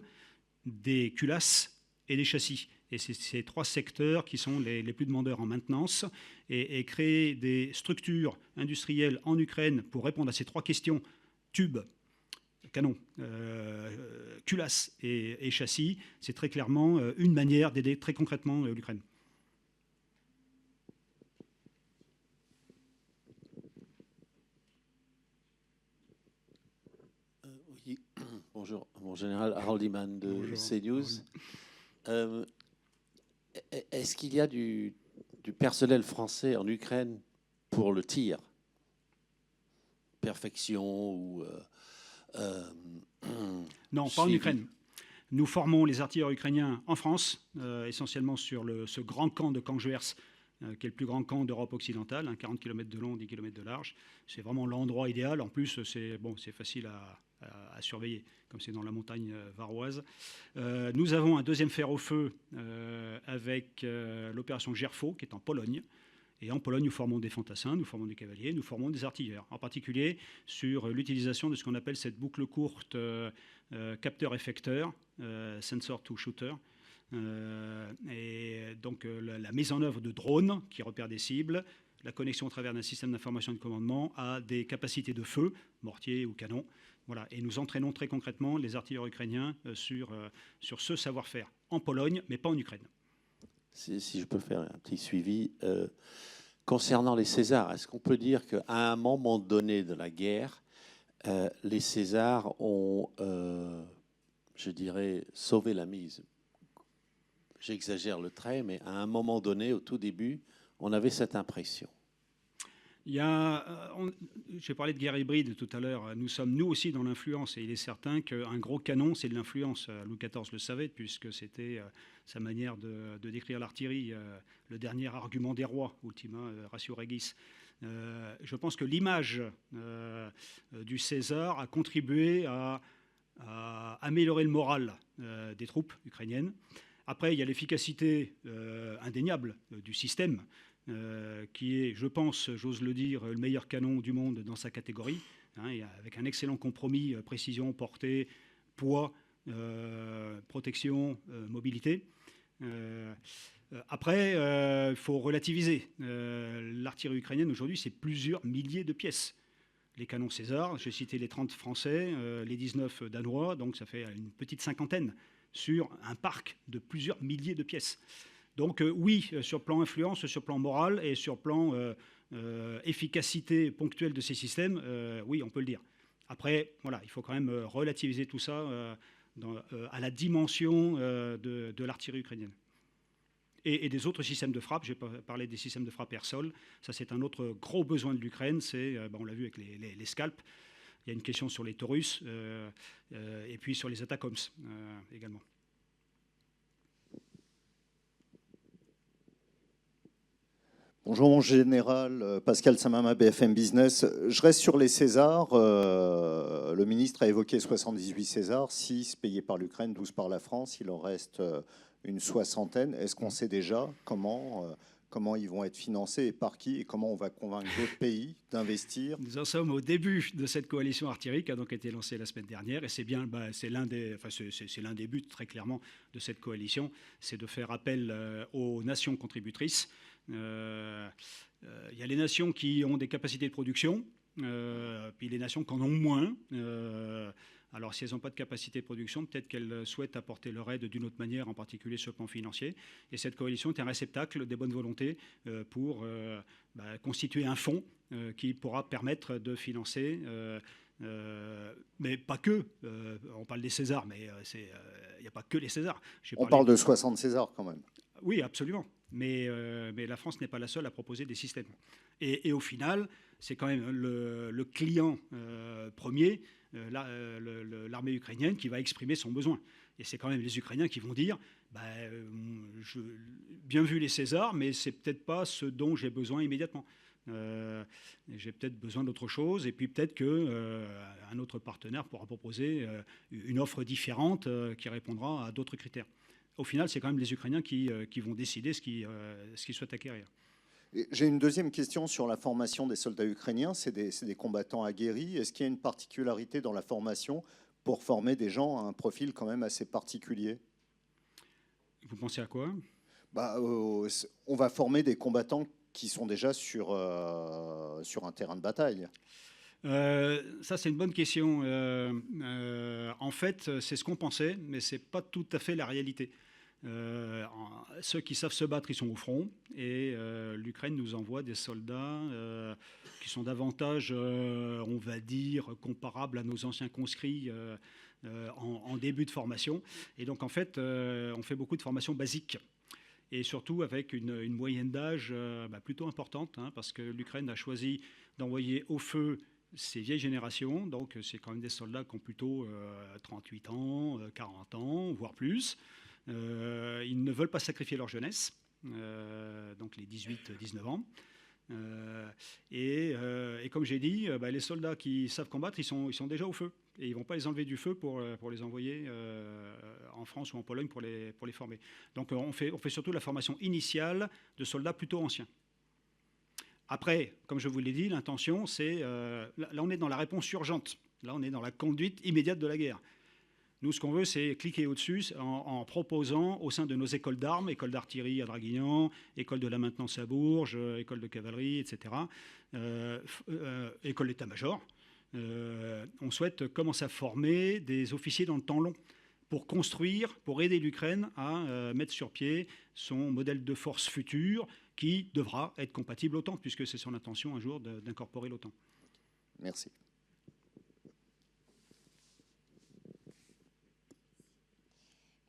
[SPEAKER 2] des culasses et des châssis. Et c'est ces trois secteurs qui sont les plus demandeurs en maintenance. Et créer des structures industrielles en Ukraine pour répondre à ces trois questions, tubes, canons, culasses et châssis, c'est très clairement une manière d'aider très concrètement l'Ukraine.
[SPEAKER 4] Oui, bonjour, mon général Harold Iman de CNews. Est-ce qu'il y a du personnel français en Ukraine pour le tir? Perfection ou...
[SPEAKER 2] non, pas en Ukraine. Nous formons les artilleurs ukrainiens en France, essentiellement sur ce grand camp de Kangers, qui est le plus grand camp d'Europe occidentale, 40 km de long, 10 km de large. C'est vraiment l'endroit idéal. En plus, c'est facile à surveiller, comme c'est dans la montagne varoise. Nous avons un deuxième fer au feu avec l'opération Gerfo, qui est en Pologne. Et en Pologne, nous formons des fantassins, nous formons des cavaliers, nous formons des artilleurs, en particulier sur l'utilisation de ce qu'on appelle cette boucle courte capteur-effecteur, sensor to shooter. Et donc la mise en œuvre de drones qui repèrent des cibles, la connexion au travers d'un système d'information et de commandement à des capacités de feu, mortier ou canon. Voilà. Et nous entraînons très concrètement les artilleurs ukrainiens sur ce savoir-faire en Pologne, mais pas en Ukraine.
[SPEAKER 4] Si je peux faire un petit suivi. Concernant les Césars, est-ce qu'on peut dire qu'à un moment donné de la guerre, les Césars ont, je dirais, sauvé la mise? J'exagère le trait, mais à un moment donné, au tout début, on avait cette impression.
[SPEAKER 2] J'ai parlé de guerre hybride tout à l'heure. Nous sommes, nous aussi, dans l'influence. Et il est certain qu'un gros canon, c'est de l'influence. Louis XIV le savait, puisque c'était sa manière de décrire l'artillerie, le dernier argument des rois, ultima ratio regis. Je pense que l'image du César a contribué à améliorer le moral des troupes ukrainiennes. Après, il y a l'efficacité indéniable du système, qui est, je pense, j'ose le dire, le meilleur canon du monde dans sa catégorie, avec un excellent compromis, précision, portée, poids, protection, mobilité. Après, il faut relativiser. L'artillerie ukrainienne, aujourd'hui, c'est plusieurs milliers de pièces. Les canons César, j'ai cité les 30 français, les 19 danois, donc ça fait une petite cinquantaine sur un parc de plusieurs milliers de pièces. Donc oui, sur plan influence, sur plan moral et sur plan efficacité ponctuelle de ces systèmes, oui, on peut le dire. Après, voilà, il faut quand même relativiser tout ça à la dimension de l'artillerie ukrainienne. Et des autres systèmes de frappe, j'ai parlé des systèmes de frappe air-sol, ça c'est un autre gros besoin de l'Ukraine, on l'a vu avec les scalps, il y a une question sur les Taurus et puis sur les Atacms également.
[SPEAKER 5] Bonjour mon général, Pascal Samama, BFM Business. Je reste sur les Césars. Le ministre a évoqué 78 Césars, 6 payés par l'Ukraine, 12 par la France. Il en reste une soixantaine. Est-ce qu'on sait déjà comment ils vont être financés et par qui et comment on va convaincre d'autres pays d'investir?
[SPEAKER 2] Nous en sommes au début de cette coalition artillerie qui a donc été lancée la semaine dernière et c'est l'un des buts très clairement de cette coalition, c'est de faire appel aux nations contributrices. Il y a les nations qui ont des capacités de production, puis les nations qui en ont moins. Alors, si elles n'ont pas de capacité de production, peut-être qu'elles souhaitent apporter leur aide d'une autre manière, en particulier sur le plan financier. Et cette coalition est un réceptacle des bonnes volontés pour constituer un fonds qui pourra permettre de financer, mais pas que. On parle des Césars, mais il n'y a pas que les Césars.
[SPEAKER 5] On parle de 60 Césars quand même.
[SPEAKER 2] Oui, absolument. Mais la France n'est pas la seule à proposer des systèmes. Et au final, c'est quand même le client premier, l'armée ukrainienne, qui va exprimer son besoin. Et c'est quand même les Ukrainiens qui vont dire bien vu les Césars, mais c'est peut-être pas ce dont j'ai besoin immédiatement. J'ai peut-être besoin d'autre chose, et puis peut-être qu'un autre partenaire pourra proposer une offre différente qui répondra à d'autres critères. Au final, c'est quand même les Ukrainiens qui vont décider ce qu'ils souhaitent acquérir.
[SPEAKER 5] J'ai une deuxième question sur la formation des soldats ukrainiens. C'est des combattants aguerris. Est-ce qu'il y a une particularité dans la formation pour former des gens à un profil quand même assez particulier?
[SPEAKER 2] Vous pensez à quoi?
[SPEAKER 5] On va former des combattants qui sont déjà sur un terrain de bataille.
[SPEAKER 2] Ça, c'est une bonne question. En fait, c'est ce qu'on pensait, mais ce n'est pas tout à fait la réalité. Ceux qui savent se battre, ils sont au front, et l'Ukraine nous envoie des soldats qui sont davantage, on va dire, comparables à nos anciens conscrits en début de formation. Et donc, en fait, on fait beaucoup de formations basiques. Et surtout avec une moyenne d'âge plutôt importante, parce que l'Ukraine a choisi d'envoyer au feu ces vieilles générations. Donc c'est quand même des soldats qui ont plutôt 38 ans, 40 ans, voire plus. Ils ne veulent pas sacrifier leur jeunesse, donc les 18-19 ans. Et comme j'ai dit, les soldats qui savent combattre, ils sont déjà au feu. Et ils ne vont pas les enlever du feu pour les envoyer en France ou en Pologne pour les former. Donc on fait surtout la formation initiale de soldats plutôt anciens. Après, comme je vous l'ai dit, l'intention, c'est... là, on est dans la réponse urgente. Là, on est dans la conduite immédiate de la guerre. Nous, ce qu'on veut, c'est cliquer au-dessus en proposant au sein de nos écoles d'armes, école d'artillerie à Draguignan, école de la maintenance à Bourges, école de cavalerie, etc., école d'état-major. On souhaite commencer à former des officiers dans le temps long pour construire, pour aider l'Ukraine à mettre sur pied son modèle de force future qui devra être compatible OTAN, puisque c'est son intention un jour d'incorporer l'OTAN.
[SPEAKER 5] Merci.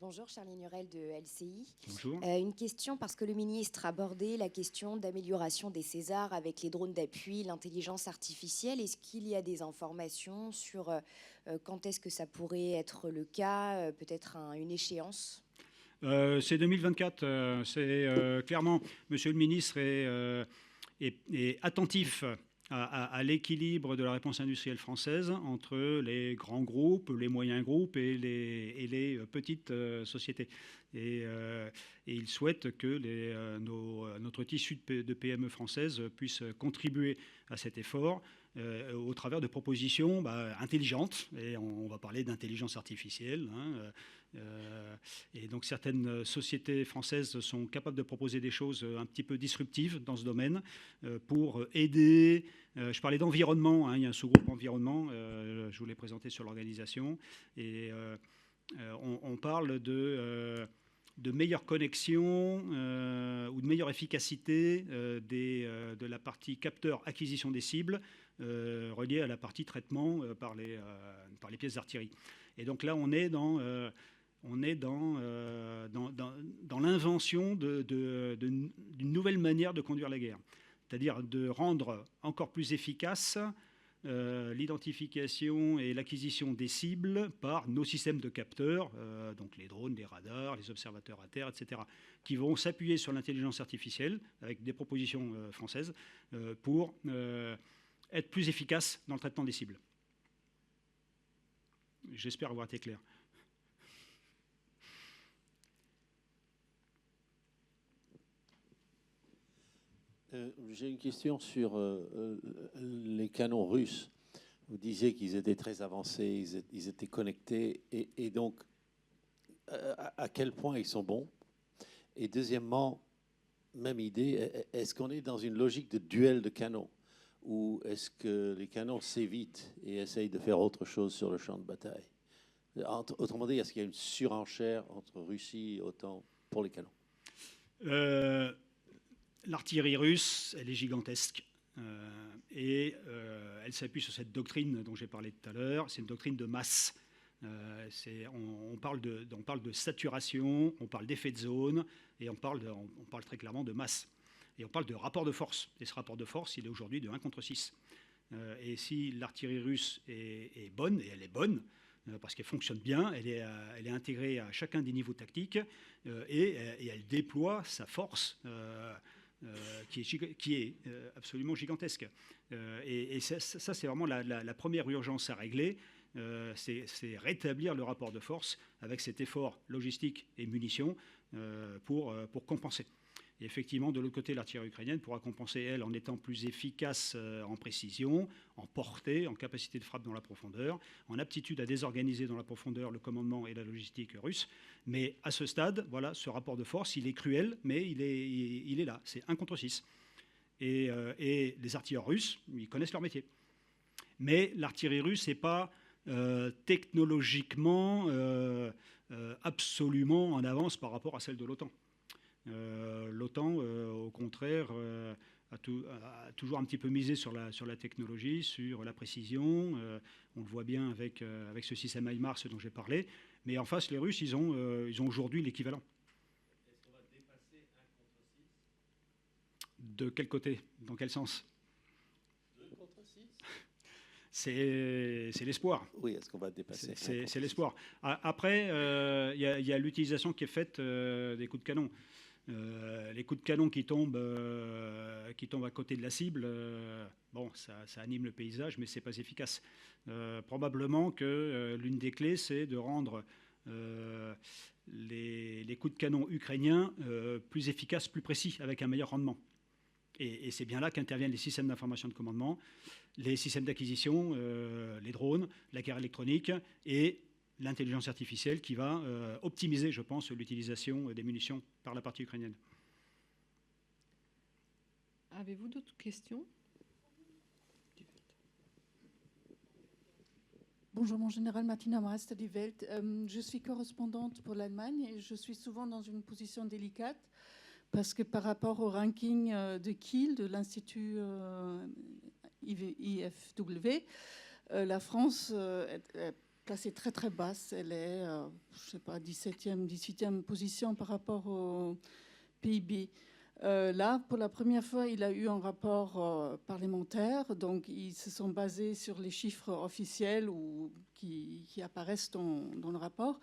[SPEAKER 6] Bonjour, Charline Hurel de LCI.
[SPEAKER 2] Bonjour.
[SPEAKER 6] Une question, parce que le ministre a abordé la question d'amélioration des Césars avec les drones d'appui, l'intelligence artificielle. Est-ce qu'il y a des informations sur quand est-ce que ça pourrait être le cas, peut-être une échéance?
[SPEAKER 2] C'est 2024. C'est clairement, Monsieur le ministre est attentif à l'équilibre de la réponse industrielle française entre les grands groupes, les moyens groupes et les petites sociétés. Et il souhaite que notre tissu de PME française puisse contribuer à cet effort au travers de propositions intelligentes. Et on va parler d'intelligence artificielle. Et donc certaines sociétés françaises sont capables de proposer des choses un petit peu disruptives dans ce domaine pour aider. Je parlais d'environnement, il y a un sous-groupe environnement, je vous l'ai présenté sur l'organisation. Et on parle de meilleure connexion ou de meilleure efficacité de la partie capteur acquisition des cibles reliée à la partie traitement par les pièces d'artillerie. Et donc là, on est dans l'invention d'une nouvelle manière de conduire la guerre, c'est-à-dire de rendre encore plus efficace l'identification et l'acquisition des cibles par nos systèmes de capteurs, donc les drones, les radars, les observateurs à terre, etc., qui vont s'appuyer sur l'intelligence artificielle avec des propositions françaises pour être plus efficaces dans le traitement des cibles. J'espère avoir été clair.
[SPEAKER 4] J'ai une question sur les canons russes. Vous disiez qu'ils étaient très avancés, ils étaient connectés, et donc à quel point ils sont bons? Et deuxièmement, même idée, est-ce qu'on est dans une logique de duel de canons ou est-ce que les canons s'évitent et essayent de faire autre chose sur le champ de bataille? Autrement dit, est-ce qu'il y a une surenchère entre Russie et OTAN pour les canons?
[SPEAKER 2] L'artillerie russe, elle est gigantesque. Et elle s'appuie sur cette doctrine dont j'ai parlé tout à l'heure. C'est une doctrine de masse. On parle de saturation, on parle d'effet de zone, et on parle très clairement de masse. Et on parle de rapport de force. Et ce rapport de force, il est aujourd'hui de 1 contre 6. Et si l'artillerie russe est bonne, et elle est bonne, parce qu'elle fonctionne bien, elle est intégrée à chacun des niveaux tactiques, et elle déploie sa force qui est absolument gigantesque. Et ça c'est vraiment la première urgence à régler, c'est rétablir le rapport de force avec cet effort logistique et munitions pour compenser. Et effectivement, de l'autre côté, l'artillerie ukrainienne pourra compenser, elle, en étant plus efficace en précision, en portée, en capacité de frappe dans la profondeur, en aptitude à désorganiser dans la profondeur le commandement et la logistique russe. Mais à ce stade, voilà, ce rapport de force, il est cruel, mais il est là. C'est 1 contre 6. Et les artilleurs russes, ils connaissent leur métier. Mais l'artillerie russe n'est pas technologiquement absolument en avance par rapport à celle de l'OTAN. L'OTAN, au contraire, a toujours un petit peu misé sur la technologie, sur la précision. On le voit bien avec ce système HIMARS dont j'ai parlé. Mais en face, les Russes, ils ont aujourd'hui l'équivalent.
[SPEAKER 4] Est-ce qu'on va dépasser 1 contre 6?
[SPEAKER 2] De quel côté? Dans quel sens?
[SPEAKER 4] 2 contre 6?
[SPEAKER 2] C'est l'espoir.
[SPEAKER 4] Oui, est-ce qu'on va dépasser?
[SPEAKER 2] C'est l'espoir. Après, il y a l'utilisation qui est faite des coups de canon. Les coups de canon qui tombent à côté de la cible, bon, ça anime le paysage, mais c'est pas efficace. Probablement que l'une des clés, c'est de rendre les coups de canon ukrainiens plus efficaces, plus précis, avec un meilleur rendement. Et c'est bien là qu'interviennent les systèmes d'information de commandement, les systèmes d'acquisition, les drones, la guerre électronique et l'intelligence artificielle qui va optimiser, je pense, l'utilisation des munitions par la partie ukrainienne.
[SPEAKER 1] Avez-vous d'autres questions?
[SPEAKER 7] Bonjour, mon général Martina Maresta Die Welt. Je suis correspondante pour l'Allemagne et je suis souvent dans une position délicate parce que par rapport au ranking de Kiel, de l'Institut IFW, la France est placée très très basse. Elle est, je ne sais pas, 17e, 18e position par rapport au PIB. Là, pour la première fois, il a eu un rapport parlementaire, donc ils se sont basés sur les chiffres officiels ou qui apparaissent dans le rapport,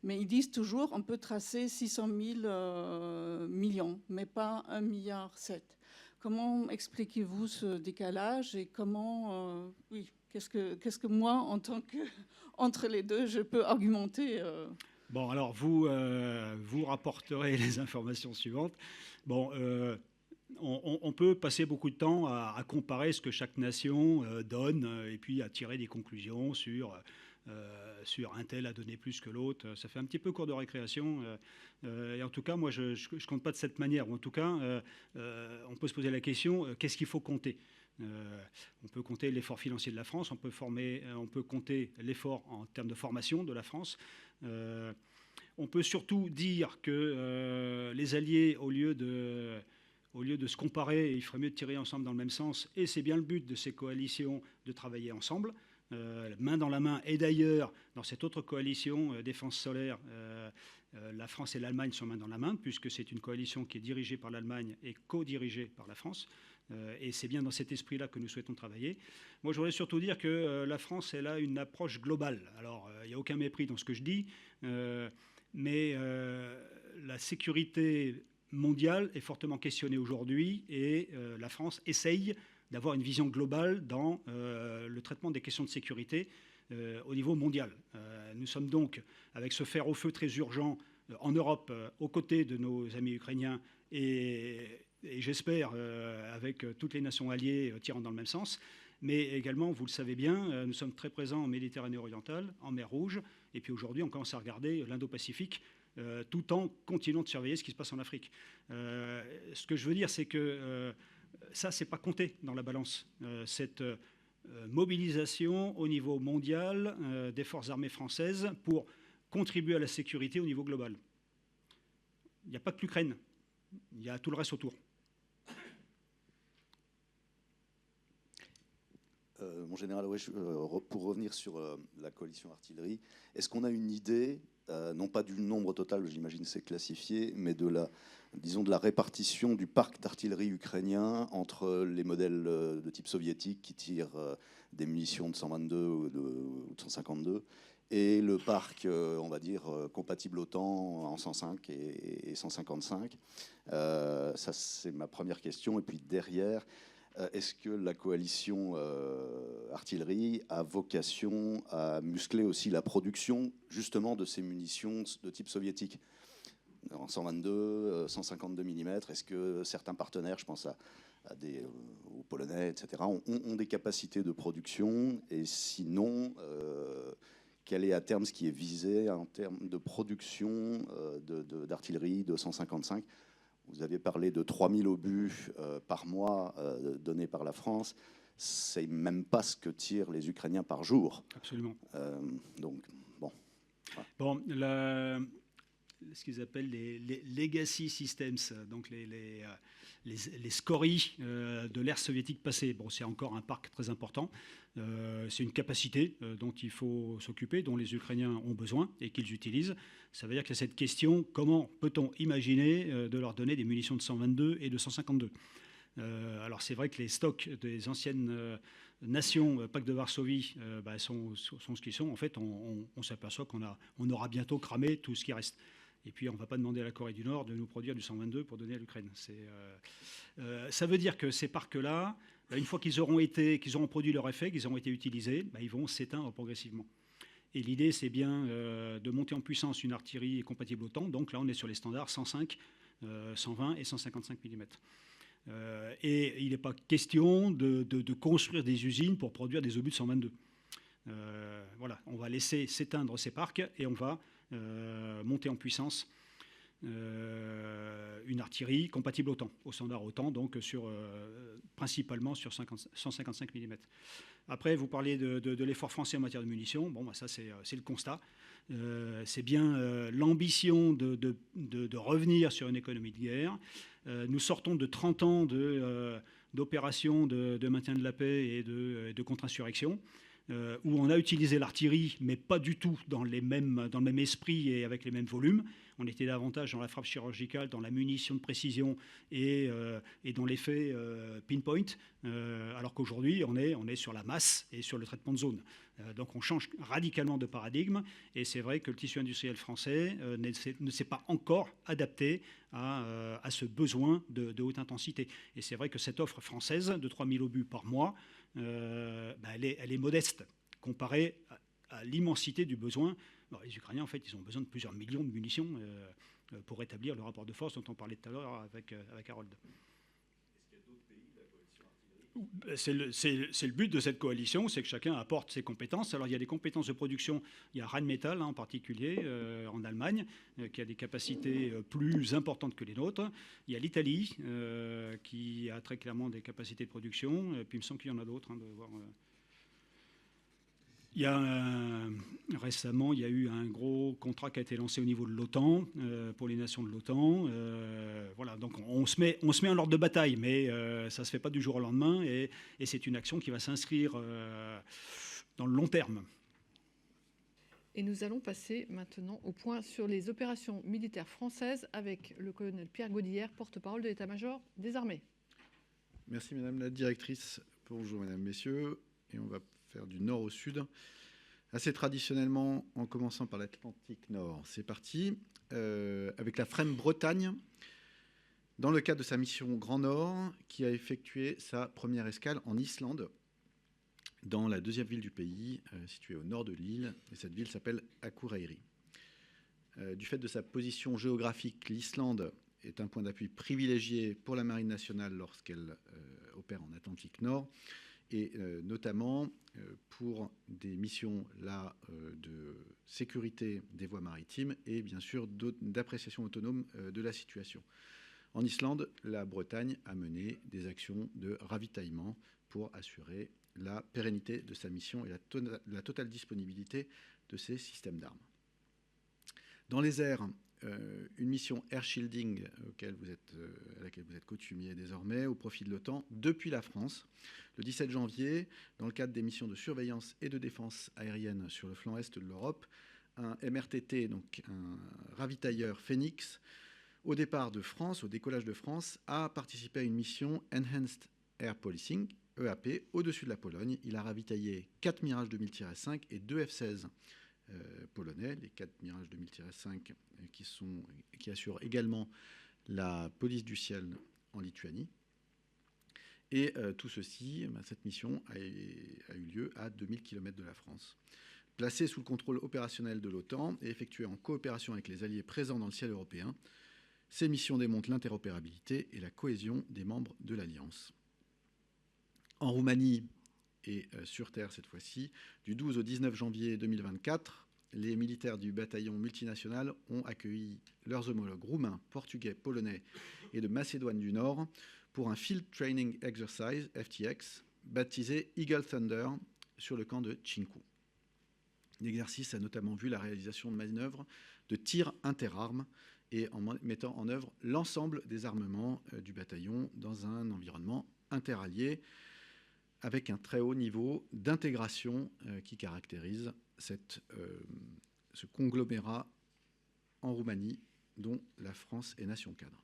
[SPEAKER 7] mais ils disent toujours on peut tracer 600 000 millions, mais pas 1,7 milliard. Comment expliquez-vous ce décalage et comment, qu'est-ce que moi, en tant que entre les deux, je peux argumenter
[SPEAKER 2] Bon, alors vous rapporterez les informations suivantes. Bon, on peut passer beaucoup de temps à comparer ce que chaque nation donne et puis à tirer des conclusions sur un tel a donné plus que l'autre. Ça fait un petit peu cours de récréation. Et en tout cas, moi, je ne compte pas de cette manière. Ou en tout cas, on peut se poser la question, qu'est-ce qu'il faut compter ? On peut compter l'effort financier de la France, on peut compter l'effort en termes de formation de la France. On peut surtout dire que les alliés, au lieu de se comparer, il ferait mieux de tirer ensemble dans le même sens. Et c'est bien le but de ces coalitions, de travailler ensemble, main dans la main. Et d'ailleurs, dans cette autre coalition défense solaire, la France et l'Allemagne sont main dans la main, puisque c'est une coalition qui est dirigée par l'Allemagne et co-dirigée par la France. Et c'est bien dans cet esprit-là que nous souhaitons travailler. Moi, je voudrais surtout dire que la France, elle a une approche globale. Alors, il n'y a aucun mépris dans ce que je dis, mais la sécurité mondiale est fortement questionnée aujourd'hui et la France essaye d'avoir une vision globale dans le traitement des questions de sécurité au niveau mondial. Nous sommes donc, avec ce fer au feu très urgent en Europe, aux côtés de nos amis ukrainiens et j'espère avec toutes les nations alliées tirant dans le même sens. Mais également, vous le savez bien, nous sommes très présents en Méditerranée orientale, en mer Rouge, et puis aujourd'hui, on commence à regarder l'Indo-Pacifique, tout en continuant de surveiller ce qui se passe en Afrique. Ce que je veux dire, c'est que ça, c'est pas compté dans la balance. Cette mobilisation au niveau mondial des forces armées françaises pour contribuer à la sécurité au niveau global. Il n'y a pas que l'Ukraine, il y a tout le reste autour.
[SPEAKER 3] Mon général, ouais, pour revenir sur la coalition artillerie, est-ce qu'on a une idée, non pas du nombre total, j'imagine c'est classifié, mais de la répartition du parc d'artillerie ukrainien entre les modèles de type soviétique qui tirent des munitions de 122 ou de 152 et le parc, on va dire, compatible OTAN en 105 et 155. Ça, c'est ma première question. Et puis derrière, est-ce que la coalition artillerie a vocation à muscler aussi la production justement de ces munitions de type soviétique en 122, 152 mm? Est-ce que certains partenaires, je pense aux Polonais, etc., ont des capacités de production? Et sinon, quel est à terme ce qui est visé en termes de production d'artillerie de 155? Vous avez parlé de 3000 obus par mois donnés par la France. C'est même pas ce que tirent les Ukrainiens par jour.
[SPEAKER 2] Absolument.
[SPEAKER 3] Donc, bon. Voilà.
[SPEAKER 2] Bon, ce qu'ils appellent les legacy systems, donc les scories de l'ère soviétique passée. Bon, c'est encore un parc très important. C'est une capacité dont il faut s'occuper, dont les Ukrainiens ont besoin et qu'ils utilisent. Ça veut dire qu'il y a cette question, comment peut-on imaginer de leur donner des munitions de 122 et de 152 ? Alors c'est vrai que les stocks des anciennes nations, pacte de Varsovie, sont ce qu'ils sont. En fait, on s'aperçoit qu'on aura bientôt cramé tout ce qui reste. Et puis, on ne va pas demander à la Corée du Nord de nous produire du 122 pour donner à l'Ukraine. Ça veut dire que ces parcs-là, une fois qu'ils auront produit leur effet, qu'ils auront été utilisés, ils vont s'éteindre progressivement. Et l'idée, c'est bien de monter en puissance une artillerie compatible OTAN. Donc là, on est sur les standards 105, 120 et 155 mm. Et il n'est pas question de construire des usines pour produire des obus de 122. Voilà, on va laisser s'éteindre ces parcs et on va monter en puissance une artillerie compatible OTAN, au standard OTAN, donc principalement sur 155 mm. Après, vous parlez de l'effort français en matière de munitions. Bon, ça, c'est le constat. C'est bien l'ambition de revenir sur une économie de guerre. Nous sortons de 30 ans d'opérations de maintien de la paix et de contre-insurrection, où on a utilisé l'artillerie, mais pas du tout dans le même esprit et avec les mêmes volumes. On était davantage dans la frappe chirurgicale, dans la munition de précision et dans l'effet pinpoint, alors qu'aujourd'hui, on est sur la masse et sur le traitement de zone. Donc on change radicalement de paradigme, et c'est vrai que le tissu industriel français ne s'est pas encore adapté à ce besoin de haute intensité. Et c'est vrai que cette offre française de 3000 obus par mois, elle est modeste comparée à l'immensité du besoin. Alors, les Ukrainiens, en fait, ils ont besoin de plusieurs millions de munitions pour établir le rapport de force dont on parlait tout à l'heure avec Harold. Est-ce qu'il y a d'autres pays de la coalition artillerie ? C'est le but de cette coalition, c'est que chacun apporte ses compétences. Alors, il y a des compétences de production. Il y a Rheinmetall, en particulier, en Allemagne, qui a des capacités plus importantes que les nôtres. Il y a l'Italie, qui a très clairement des capacités de production. Puis il me semble qu'il y en a d'autres, de voir... Récemment, il y a eu un gros contrat qui a été lancé au niveau de l'OTAN, pour les nations de l'OTAN. Voilà, donc on se met en ordre de bataille, mais ça ne se fait pas du jour au lendemain, et c'est une action qui va s'inscrire dans le long terme.
[SPEAKER 1] Et nous allons passer maintenant au point sur les opérations militaires françaises avec le colonel Pierre Godillère, porte-parole de l'état-major des armées.
[SPEAKER 8] Merci Madame la Directrice. Bonjour Mesdames, Messieurs. Et on va faire du nord au sud, assez traditionnellement en commençant par l'Atlantique Nord. C'est parti, avec la FREMM Bretagne, dans le cadre de sa mission Grand Nord, qui a effectué sa première escale en Islande, dans la deuxième ville du pays, située au nord de l'île, et cette ville s'appelle Akureyri. Du fait de sa position géographique, l'Islande est un point d'appui privilégié pour la Marine nationale lorsqu'elle opère en Atlantique Nord, et notamment pour des missions là de sécurité des voies maritimes et bien sûr d'appréciation autonome de la situation. En Islande, la Bretagne a mené des actions de ravitaillement pour assurer la pérennité de sa mission et la totale disponibilité de ses systèmes d'armes. Dans les airs, une mission air shielding à laquelle vous êtes coutumier désormais au profit de l'OTAN depuis la France. Le 17 janvier, dans le cadre des missions de surveillance et de défense aérienne sur le flanc est de l'Europe, un MRTT, donc un ravitailleur Phoenix, au départ de France, au décollage de France, a participé à une mission Enhanced Air Policing, EAP, au-dessus de la Pologne. Il a ravitaillé 4 Mirage 2000-5 et 2 F-16 polonais, les 4 Mirage 2000-5 qui assurent également la police du ciel en Lituanie. Et tout ceci, cette mission a eu lieu à 2000 km de la France. Placée sous le contrôle opérationnel de l'OTAN et effectuée en coopération avec les alliés présents dans le ciel européen, ces missions démontrent l'interopérabilité et la cohésion des membres de l'Alliance. En Roumanie, et sur terre cette fois-ci, du 12 au 19 janvier 2024, les militaires du bataillon multinational ont accueilli leurs homologues roumains, portugais, polonais et de Macédoine du Nord pour un Field Training Exercise, FTX, baptisé Eagle Thunder, sur le camp de Chinku. L'exercice a notamment vu la réalisation de manœuvres de tir interarmes et en mettant en œuvre l'ensemble des armements du bataillon dans un environnement interallié, avec un très haut niveau d'intégration qui caractérise ce conglomérat en Roumanie dont la France est nation cadre.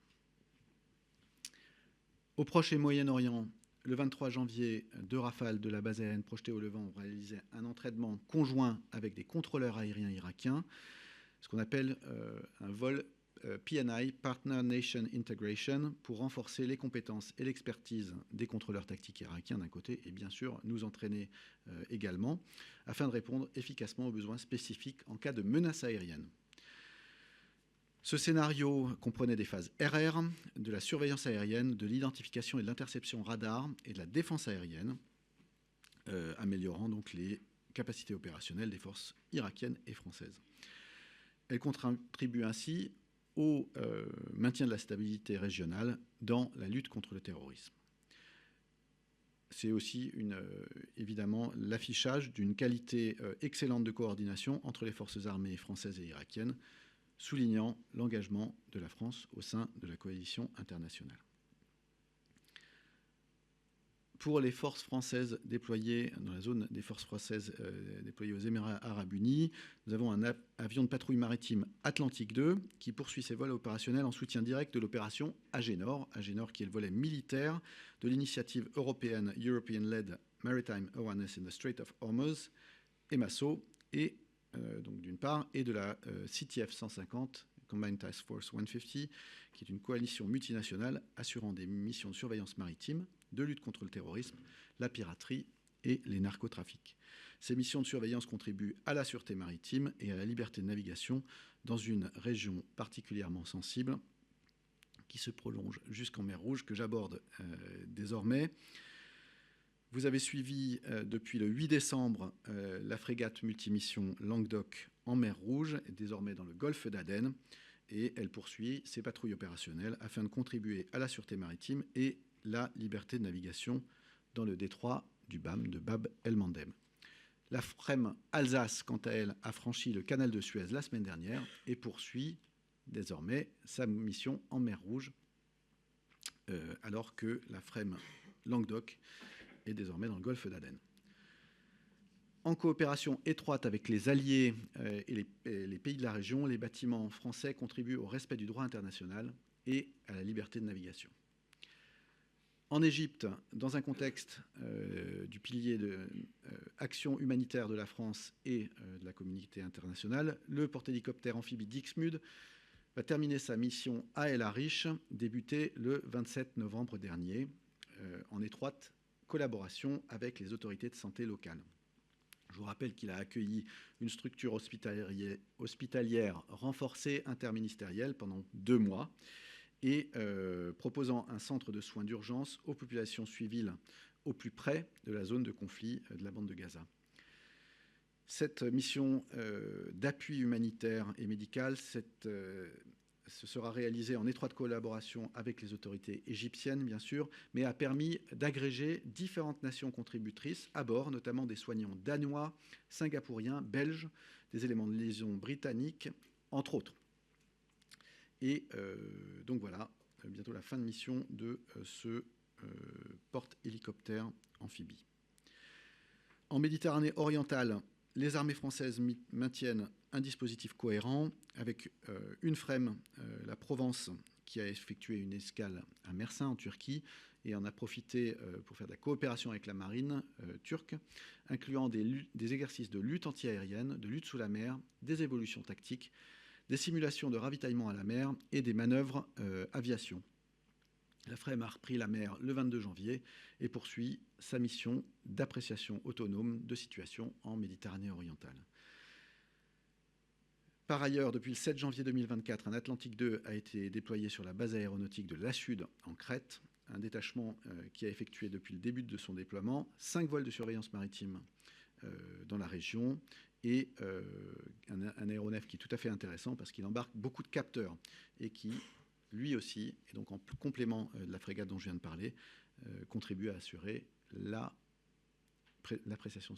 [SPEAKER 8] Au Proche et Moyen-Orient, le 23 janvier, 2 Rafales de la base aérienne projetée au Levant ont réalisé un entraînement conjoint avec des contrôleurs aériens irakiens, ce qu'on appelle un vol PNI, Partner Nation Integration, pour renforcer les compétences et l'expertise des contrôleurs tactiques irakiens d'un côté et bien sûr nous entraîner également afin de répondre efficacement aux besoins spécifiques en cas de menace aérienne. Ce scénario comprenait des phases RR, de la surveillance aérienne, de l'identification et de l'interception radar et de la défense aérienne, améliorant donc les capacités opérationnelles des forces irakiennes et françaises. Elle contribue ainsi au maintien de la stabilité régionale dans la lutte contre le terrorisme. C'est aussi évidemment l'affichage d'une qualité excellente de coordination entre les forces armées françaises et irakiennes, soulignant l'engagement de la France au sein de la coalition internationale. Pour les forces françaises déployées dans la zone des forces françaises déployées aux Émirats arabes unis, nous avons un avion de patrouille maritime Atlantique 2 qui poursuit ses vols opérationnels en soutien direct de l'opération Agenor, qui est le volet militaire de l'initiative européenne European-led Maritime Awareness in the Strait of Hormuz, EMASO, et donc d'une part, et de la CTF 150, Combined Task Force 150, qui est une coalition multinationale assurant des missions de surveillance maritime, de lutte contre le terrorisme, la piraterie et les narcotrafics. Ces missions de surveillance contribuent à la sûreté maritime et à la liberté de navigation dans une région particulièrement sensible qui se prolonge jusqu'en mer Rouge, que j'aborde désormais. Vous avez suivi depuis le 8 décembre la frégate multimission Languedoc en mer Rouge, et désormais dans le golfe d'Aden, et elle poursuit ses patrouilles opérationnelles afin de contribuer à la sûreté maritime et la liberté de navigation dans le détroit du BAM, de Bab el-Mandeb. La FREM Alsace, quant à elle, a franchi le canal de Suez la semaine dernière et poursuit désormais sa mission en mer Rouge, alors que la FREM Languedoc est désormais dans le golfe d'Aden. En coopération étroite avec les alliés et les pays de la région, les bâtiments français contribuent au respect du droit international et à la liberté de navigation. En Égypte, dans un contexte du pilier de action humanitaire de la France et de la communauté internationale, le porte-hélicoptère amphibie Dixmude va terminer sa mission à El Arish, débutée le 27 novembre dernier, en étroite collaboration avec les autorités de santé locales. Je vous rappelle qu'il a accueilli une structure hospitalière renforcée interministérielle pendant 2 mois et proposant un centre de soins d'urgence aux populations civiles au plus près de la zone de conflit de la bande de Gaza. Cette mission d'appui humanitaire et médical ce sera réalisé en étroite collaboration avec les autorités égyptiennes, bien sûr, mais a permis d'agréger différentes nations contributrices à bord, notamment des soignants danois, singapouriens, belges, des éléments de liaison britanniques, entre autres. Et donc voilà, bientôt la fin de mission de ce porte-hélicoptère amphibie. En Méditerranée orientale, les armées françaises maintiennent un dispositif cohérent avec une FREMM, la Provence, qui a effectué une escale à Mersin en Turquie et en a profité pour faire de la coopération avec la marine turque, incluant des exercices de lutte antiaérienne, de lutte sous la mer, des évolutions tactiques, des simulations de ravitaillement à la mer et des manœuvres aviation. La FREMM a repris la mer le 22 janvier et poursuit sa mission d'appréciation autonome de situation en Méditerranée orientale. Par ailleurs, depuis le 7 janvier 2024, un Atlantique 2 a été déployé sur la base aéronautique de l'Asud en Crète, un détachement qui a effectué depuis le début de son déploiement 5 vols de surveillance maritime dans la région et un aéronef qui est tout à fait intéressant parce qu'il embarque beaucoup de capteurs et qui, lui aussi, et donc en complément de la frégate dont je viens de parler, contribue à assurer l'appréciation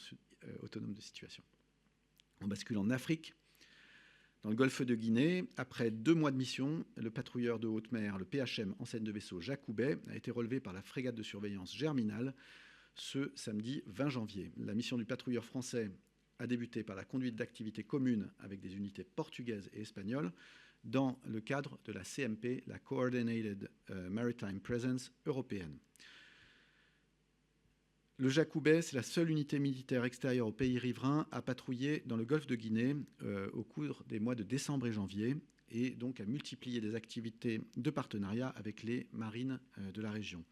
[SPEAKER 8] autonome de situation. On bascule en Afrique. Dans le golfe de Guinée, après 2 mois de mission, le patrouilleur de haute mer, le PHM, enseigne de vaisseau Jacoubaix, a été relevé par la frégate de surveillance Germinal ce samedi 20 janvier. La mission du patrouilleur français a débuté par la conduite d'activités communes avec des unités portugaises et espagnoles dans le cadre de la CMP, la Coordinated Maritime Presence européenne. Le Jacoubaix, c'est la seule unité militaire extérieure au pays riverain à patrouiller dans le golfe de Guinée au cours des mois de décembre et janvier, et donc à multiplier des activités de partenariat avec les marines de la région.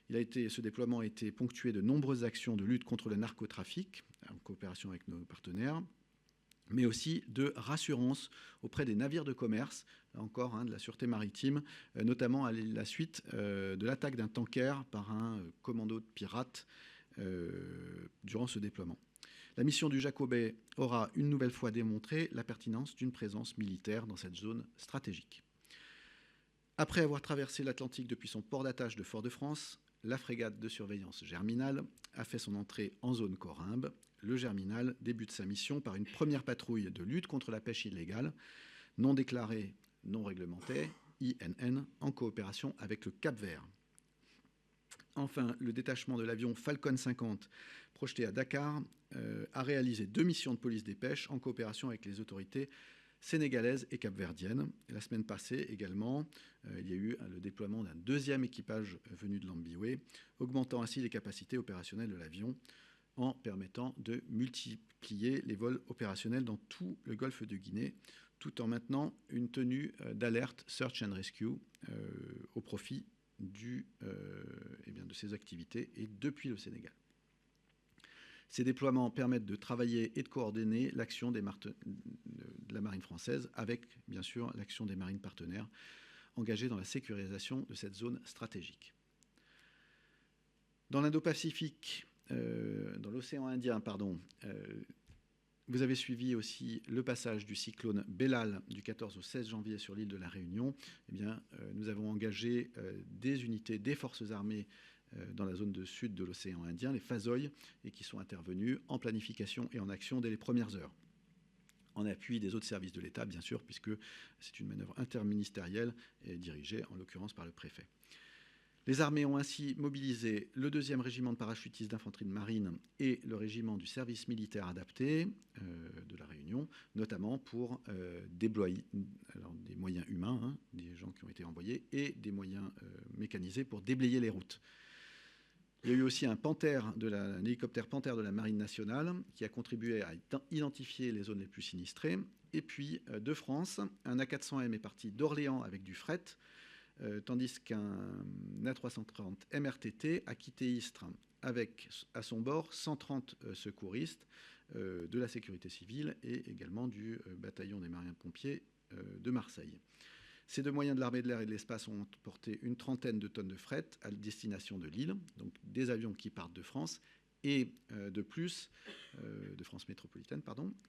[SPEAKER 8] Ce déploiement a été ponctué de nombreuses actions de lutte contre le narcotrafic, en coopération avec nos partenaires, mais aussi de rassurance auprès des navires de commerce, encore de la sûreté maritime, notamment à la suite de l'attaque d'un tanker par un commando de pirates durant ce déploiement. La mission du Jacoubaix aura une nouvelle fois démontré la pertinence d'une présence militaire dans cette zone stratégique. Après avoir traversé l'Atlantique depuis son port d'attache de Fort-de-France, la frégate de surveillance Germinal a fait son entrée en zone Corymbe. Le Germinal débute sa mission par une première patrouille de lutte contre la pêche illégale, non déclarée, non réglementée, INN, en coopération avec le Cap-Vert. Enfin, le détachement de l'avion Falcon 50, projeté à Dakar, a réalisé 2 missions de police des pêches en coopération avec les autorités sénégalaises et capverdiennes. La semaine passée également, il y a eu le déploiement d'un 2e équipage venu de l'Ambiway, augmentant ainsi les capacités opérationnelles de l'avion en permettant de multiplier les vols opérationnels dans tout le golfe de Guinée, tout en maintenant une tenue d'alerte Search and Rescue au profit de ces activités et depuis le Sénégal. Ces déploiements permettent de travailler et de coordonner l'action de la marine française avec, bien sûr, l'action des marines partenaires engagées dans la sécurisation de cette zone stratégique. Dans l'Indo-Pacifique, dans l'océan Indien, vous avez suivi aussi le passage du cyclone Bellal du 14 au 16 janvier sur l'île de la Réunion. Nous avons engagé des unités des forces armées dans la zone de sud de l'océan Indien, les FASOI, et qui sont intervenus en planification et en action dès les premières heures, en appui des autres services de l'État, bien sûr, puisque c'est une manœuvre interministérielle et dirigée, en l'occurrence, par le préfet. Les armées ont ainsi mobilisé le 2e régiment de parachutistes d'infanterie de marine et le régiment du service militaire adapté de la Réunion, notamment pour déployer des moyens humains, des gens qui ont été envoyés, et des moyens mécanisés pour déblayer les routes. Il y a eu aussi un hélicoptère Panther de la Marine nationale qui a contribué à identifier les zones les plus sinistrées. Et puis, de France, un A400M est parti d'Orléans avec du fret, tandis qu'un A330 MRTT a quitté Istres avec à son bord 130 secouristes de la sécurité civile et également du bataillon des marins-pompiers de Marseille. Ces 2 moyens de l'armée de l'air et de l'espace ont porté une 30aine de tonnes de fret à destination de l'île, donc des avions qui partent de France et de France métropolitaine,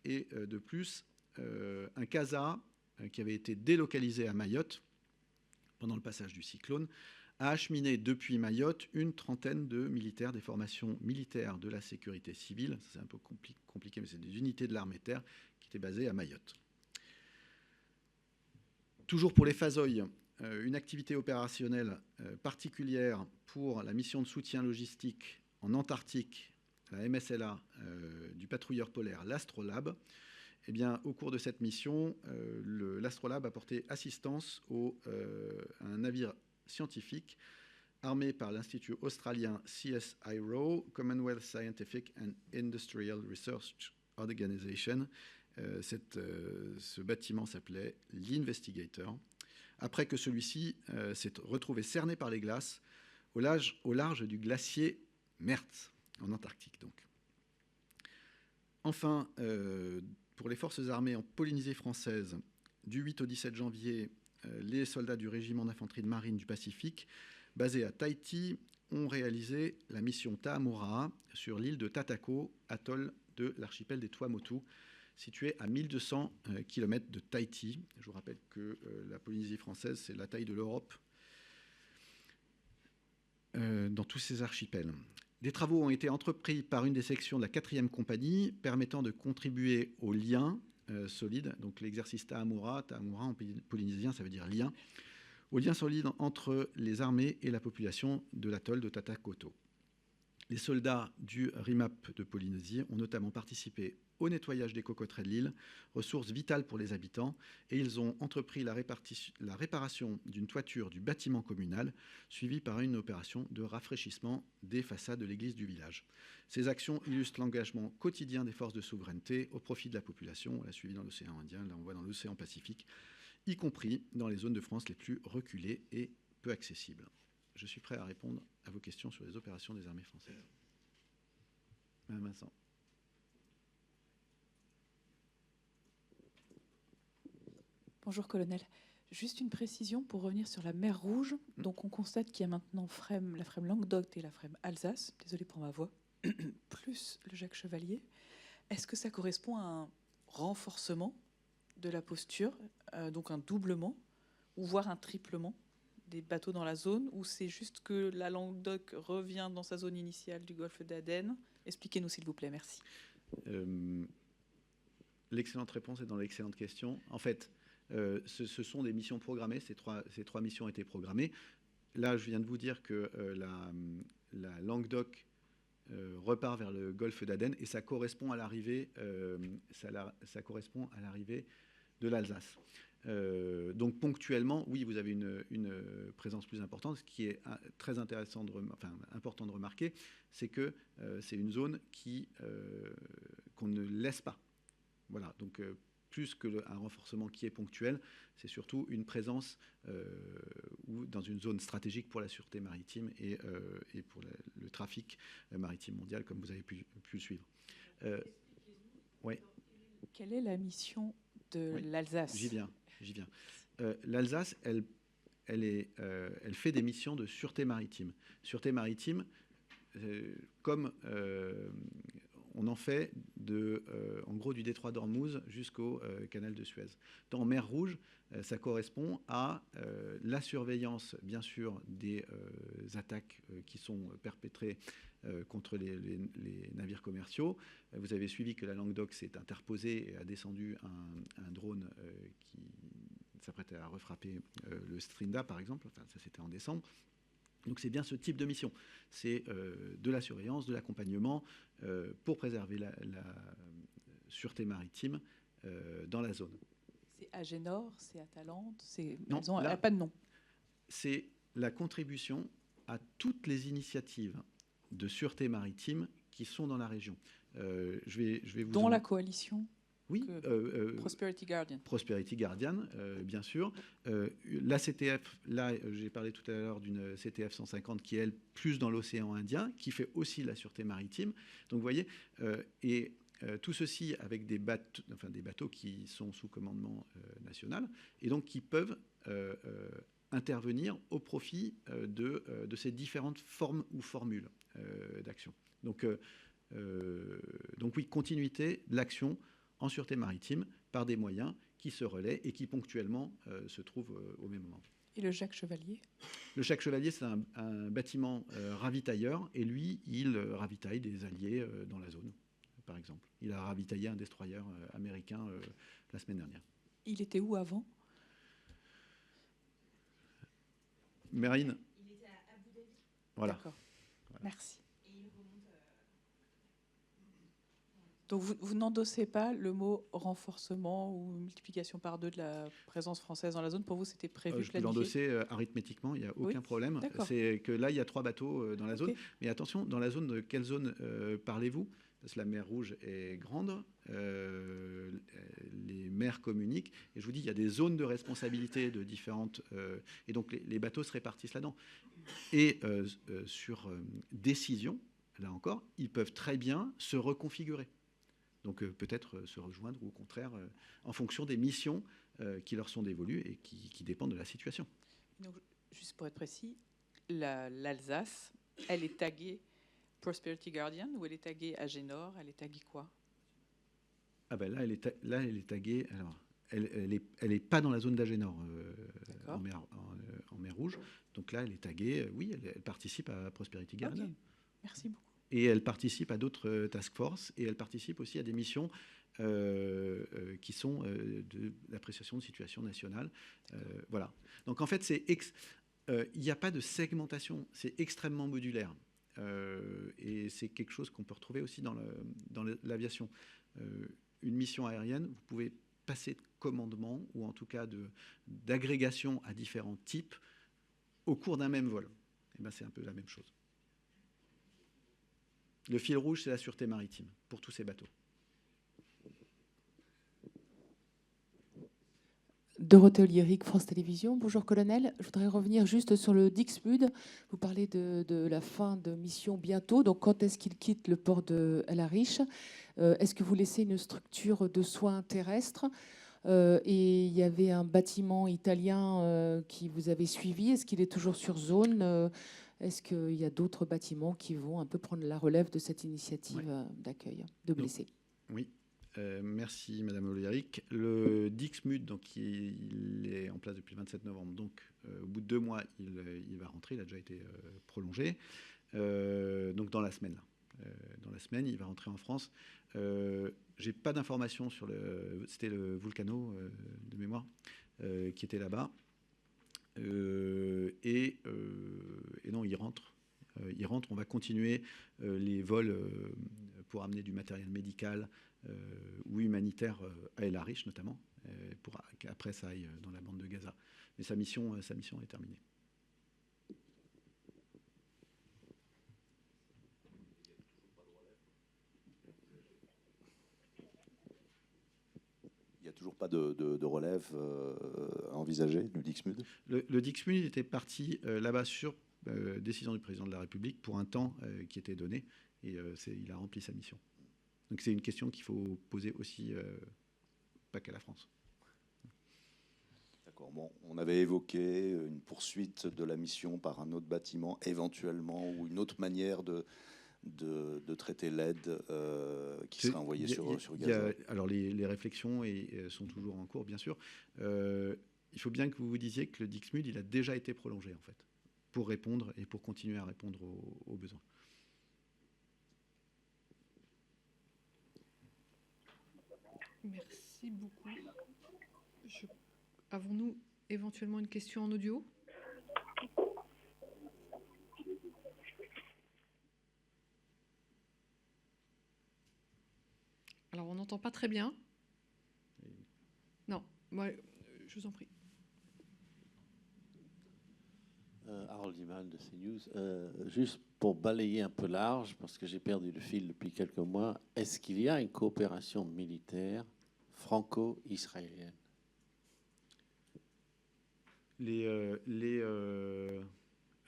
[SPEAKER 8] et de plus un CASA qui avait été délocalisé à Mayotte pendant le passage du cyclone, a acheminé depuis Mayotte une trentaine de militaires des formations militaires de la sécurité civile. C'est un peu compliqué, mais c'est des unités de l'armée de terre qui étaient basées à Mayotte. Toujours pour les Fazoï, une activité opérationnelle particulière pour la mission de soutien logistique en Antarctique, la MSLA du patrouilleur polaire, l'Astrolabe. Eh bien, au cours de cette mission, l'Astrolabe a porté assistance à un navire scientifique armé par l'Institut australien CSIRO, Commonwealth Scientific and Industrial Research Organization. Ce bâtiment s'appelait l'Investigator, après que celui-ci s'est retrouvé cerné par les glaces au large du glacier Mertz, en Antarctique donc. Enfin, pour les forces armées en Polynésie française, du 8 au 17 janvier, les soldats du régiment d'infanterie de marine du Pacifique, basés à Tahiti, ont réalisé la mission Ta'amura sur l'île de Tatako, atoll de l'archipel des Tuamotu, situé à 1200 km de Tahiti. Je vous rappelle que la Polynésie française, c'est la taille de l'Europe dans tous ces archipels. Des travaux ont été entrepris par une des sections de la 4e compagnie, permettant de contribuer au lien solide, donc l'exercice Ta'amura en polynésien, ça veut dire lien, au lien solide entre les armées et la population de l'atoll de Tatakoto. Les soldats du RIMAP de Polynésie ont notamment participé au nettoyage des cocoteraies de l'île, ressource vitale pour les habitants, et ils ont entrepris la réparation d'une toiture du bâtiment communal, suivie par une opération de rafraîchissement des façades de l'église du village. Ces actions illustrent l'engagement quotidien des forces de souveraineté au profit de la population. On l'a suivi dans l'océan Indien, là on voit dans l'océan Pacifique, y compris dans les zones de France les plus reculées et peu accessibles. Je suis prêt à répondre à vos questions sur les opérations des armées françaises. Madame Vincent.
[SPEAKER 9] Bonjour, colonel. Juste une précision pour revenir sur la mer Rouge. Donc, on constate qu'il y a maintenant la FREMM Languedoc et la FREMM Alsace, désolé pour ma voix, plus le Jacques Chevalier. Est-ce que ça correspond à un renforcement de la posture, donc un doublement, ou voire un triplement des bateaux dans la zone, ou c'est juste que la Languedoc revient dans sa zone initiale du golfe d'Aden? Expliquez-nous, s'il vous plaît. Merci.
[SPEAKER 8] L'excellente réponse est dans l'excellente question. En fait, ce sont des missions programmées. Ces trois missions ont été programmées. Là, je viens de vous dire que la Languedoc repart vers le golfe d'Aden et ça correspond à l'arrivée ça correspond à l'arrivée de l'Alsace. Donc ponctuellement, oui, vous avez une présence plus importante. Ce qui est très intéressant, important de remarquer, c'est que c'est une zone qu'on ne laisse pas. Voilà, donc plus qu'un renforcement qui est ponctuel, c'est surtout une présence dans une zone stratégique pour la sûreté maritime et pour le trafic maritime mondial, comme vous avez pu le suivre. Ouais.
[SPEAKER 9] Quelle est la mission de l'Alsace?
[SPEAKER 8] J'y viens. L'Alsace, elle fait des missions de sûreté maritime. Sûreté maritime, comme on en fait en gros du détroit d'Ormuz jusqu'au canal de Suez. Dans mer Rouge, ça correspond à la surveillance, bien sûr, des attaques qui sont perpétrées contre les navires commerciaux. Vous avez suivi que la Languedoc s'est interposée et a descendu un drone qui s'apprêtait à refrapper le Strinda, par exemple. Enfin, ça, c'était en décembre. Donc c'est bien ce type de mission. C'est de la surveillance, de l'accompagnement pour préserver la sûreté maritime dans la zone.
[SPEAKER 9] C'est Agénor, c'est Atalante, c'est...
[SPEAKER 8] Non,
[SPEAKER 9] elle n'a pas de nom.
[SPEAKER 8] C'est la contribution à toutes les initiatives de sûreté maritime qui sont dans la région. Je vais vous
[SPEAKER 9] dont la coalition.
[SPEAKER 8] Oui,
[SPEAKER 9] Prosperity Guardian.
[SPEAKER 8] Prosperity Guardian, bien sûr. La CTF, là, j'ai parlé tout à l'heure d'une CTF 150 qui est, elle, plus dans l'océan Indien, qui fait aussi la sûreté maritime. Donc, vous voyez, tout ceci avec des bateaux qui sont sous commandement national et donc qui peuvent intervenir au profit de ces différentes formes ou formules d'action. Donc oui, continuité de l'action en sûreté maritime par des moyens qui se relaient et qui ponctuellement se trouvent au même moment.
[SPEAKER 9] Et le Jacques Chevalier?
[SPEAKER 8] Le Jacques Chevalier, c'est un bâtiment ravitailleur, et lui, il ravitaille des alliés dans la zone, par exemple. Il a ravitaillé un destroyer américain la semaine dernière.
[SPEAKER 9] Il était où avant?
[SPEAKER 8] Marine.
[SPEAKER 9] Il était à Abu Dhabi.
[SPEAKER 8] Voilà.
[SPEAKER 9] D'accord.
[SPEAKER 8] Voilà.
[SPEAKER 9] Merci. Donc vous n'endossez pas le mot renforcement ou multiplication par 2 de la présence française dans la zone. Pour vous, c'était prévu,
[SPEAKER 8] Je peux l'endosser arithmétiquement, il n'y a aucun problème. C'est que là, il y a 3 bateaux dans la zone. Mais attention, dans la zone, de quelle zone parlez-vous? Parce que la mer Rouge est grande, les mers communiquent, et je vous dis, il y a des zones de responsabilité de différentes... et donc, les bateaux se répartissent là-dedans. Et sur décision, là encore, ils peuvent très bien se reconfigurer. Donc, peut-être se rejoindre, ou au contraire, en fonction des missions qui leur sont dévolues et qui dépendent de la situation.
[SPEAKER 9] Donc, juste pour être précis, l'Alsace, elle est taguée Prosperity Guardian, ou elle est taguée Agénor? Elle est taguée quoi?
[SPEAKER 8] Ah ben là, elle est taguée. Alors, elle est pas dans la zone d'Agénor en mer Rouge. Donc là, elle est taguée. Oui, elle participe à Prosperity Guardian.
[SPEAKER 9] Okay. Merci beaucoup.
[SPEAKER 8] Et elle participe à d'autres task force, et elle participe aussi à des missions qui sont de l'appréciation de situation nationale. Voilà. Donc en fait, il n'y a pas de segmentation. C'est extrêmement modulaire. Et c'est quelque chose qu'on peut retrouver aussi dans l'aviation. Une mission aérienne, vous pouvez passer de commandement, ou en tout cas d'agrégation à différents types au cours d'un même vol. Et ben, c'est un peu la même chose. Le fil rouge, c'est la sûreté maritime pour tous ces bateaux.
[SPEAKER 10] Dorothée Oliéric, France Télévisions. Bonjour colonel, je voudrais revenir juste sur le Dixmude. Vous parlez de la fin de mission bientôt, donc quand est-ce qu'il quitte le port de El Arish? Est-ce que vous laissez une structure de soins terrestres? Et il y avait un bâtiment italien qui vous avait suivi, est-ce qu'il est toujours sur zone? Est-ce qu'il y a d'autres bâtiments qui vont un peu prendre la relève de cette initiative d'accueil de blessés?
[SPEAKER 8] Oui. Merci Madame Oliéric. Le Dixmude, donc, il est en place depuis le 27 novembre. Donc, au bout de 2 mois, il va rentrer. Il a déjà été prolongé. Donc, dans la semaine. Dans la semaine, il va rentrer en France. J'ai pas d'informations sur c'était le Vulcano de mémoire qui était là-bas. Et non, il rentre. On va continuer les vols pour amener du matériel médical ou humanitaire à El Arish notamment, pour qu'après ça aille dans la bande de Gaza. Mais sa mission est terminée.
[SPEAKER 3] Il n'y a toujours pas de relève à envisager du Dixmude?
[SPEAKER 8] Le Dixmude était parti là-bas sur décision du président de la République pour un temps qui était donné, et il a rempli sa mission. Donc c'est une question qu'il faut poser aussi, pas qu'à la France.
[SPEAKER 3] D'accord. Bon, on avait évoqué une poursuite de la mission par un autre bâtiment, éventuellement, ou une autre manière de traiter l'aide qui serait envoyée sur Gaza.
[SPEAKER 8] Alors les réflexions sont toujours en cours, bien sûr. Il faut bien que vous vous disiez que le Dixmude, il a déjà été prolongé, en fait, pour répondre et pour continuer à répondre aux besoins.
[SPEAKER 1] Merci beaucoup. Avons-nous éventuellement une question en audio? Alors, on n'entend pas très bien. Non, moi, je vous en prie.
[SPEAKER 4] Harold Iman de CNews. Juste pour balayer un peu large, parce que j'ai perdu le fil depuis quelques mois, est-ce qu'il y a une coopération militaire franco-israélienne?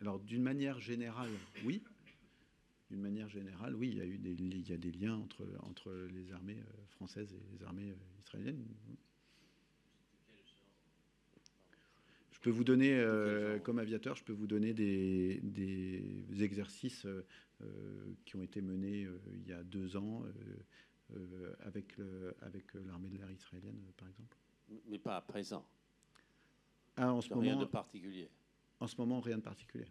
[SPEAKER 8] Alors, d'une manière générale, oui. D'une manière générale, oui, il y a des liens entre les armées françaises et les armées israéliennes. Je peux vous donner, comme aviateur, je peux vous donner des exercices qui ont été menés il y a 2 ans avec l'armée de l'air israélienne, par exemple.
[SPEAKER 4] Mais pas à présent.
[SPEAKER 8] Ah, en ce
[SPEAKER 4] Rien
[SPEAKER 8] moment,
[SPEAKER 4] de particulier.
[SPEAKER 8] en ce moment, rien de particulier.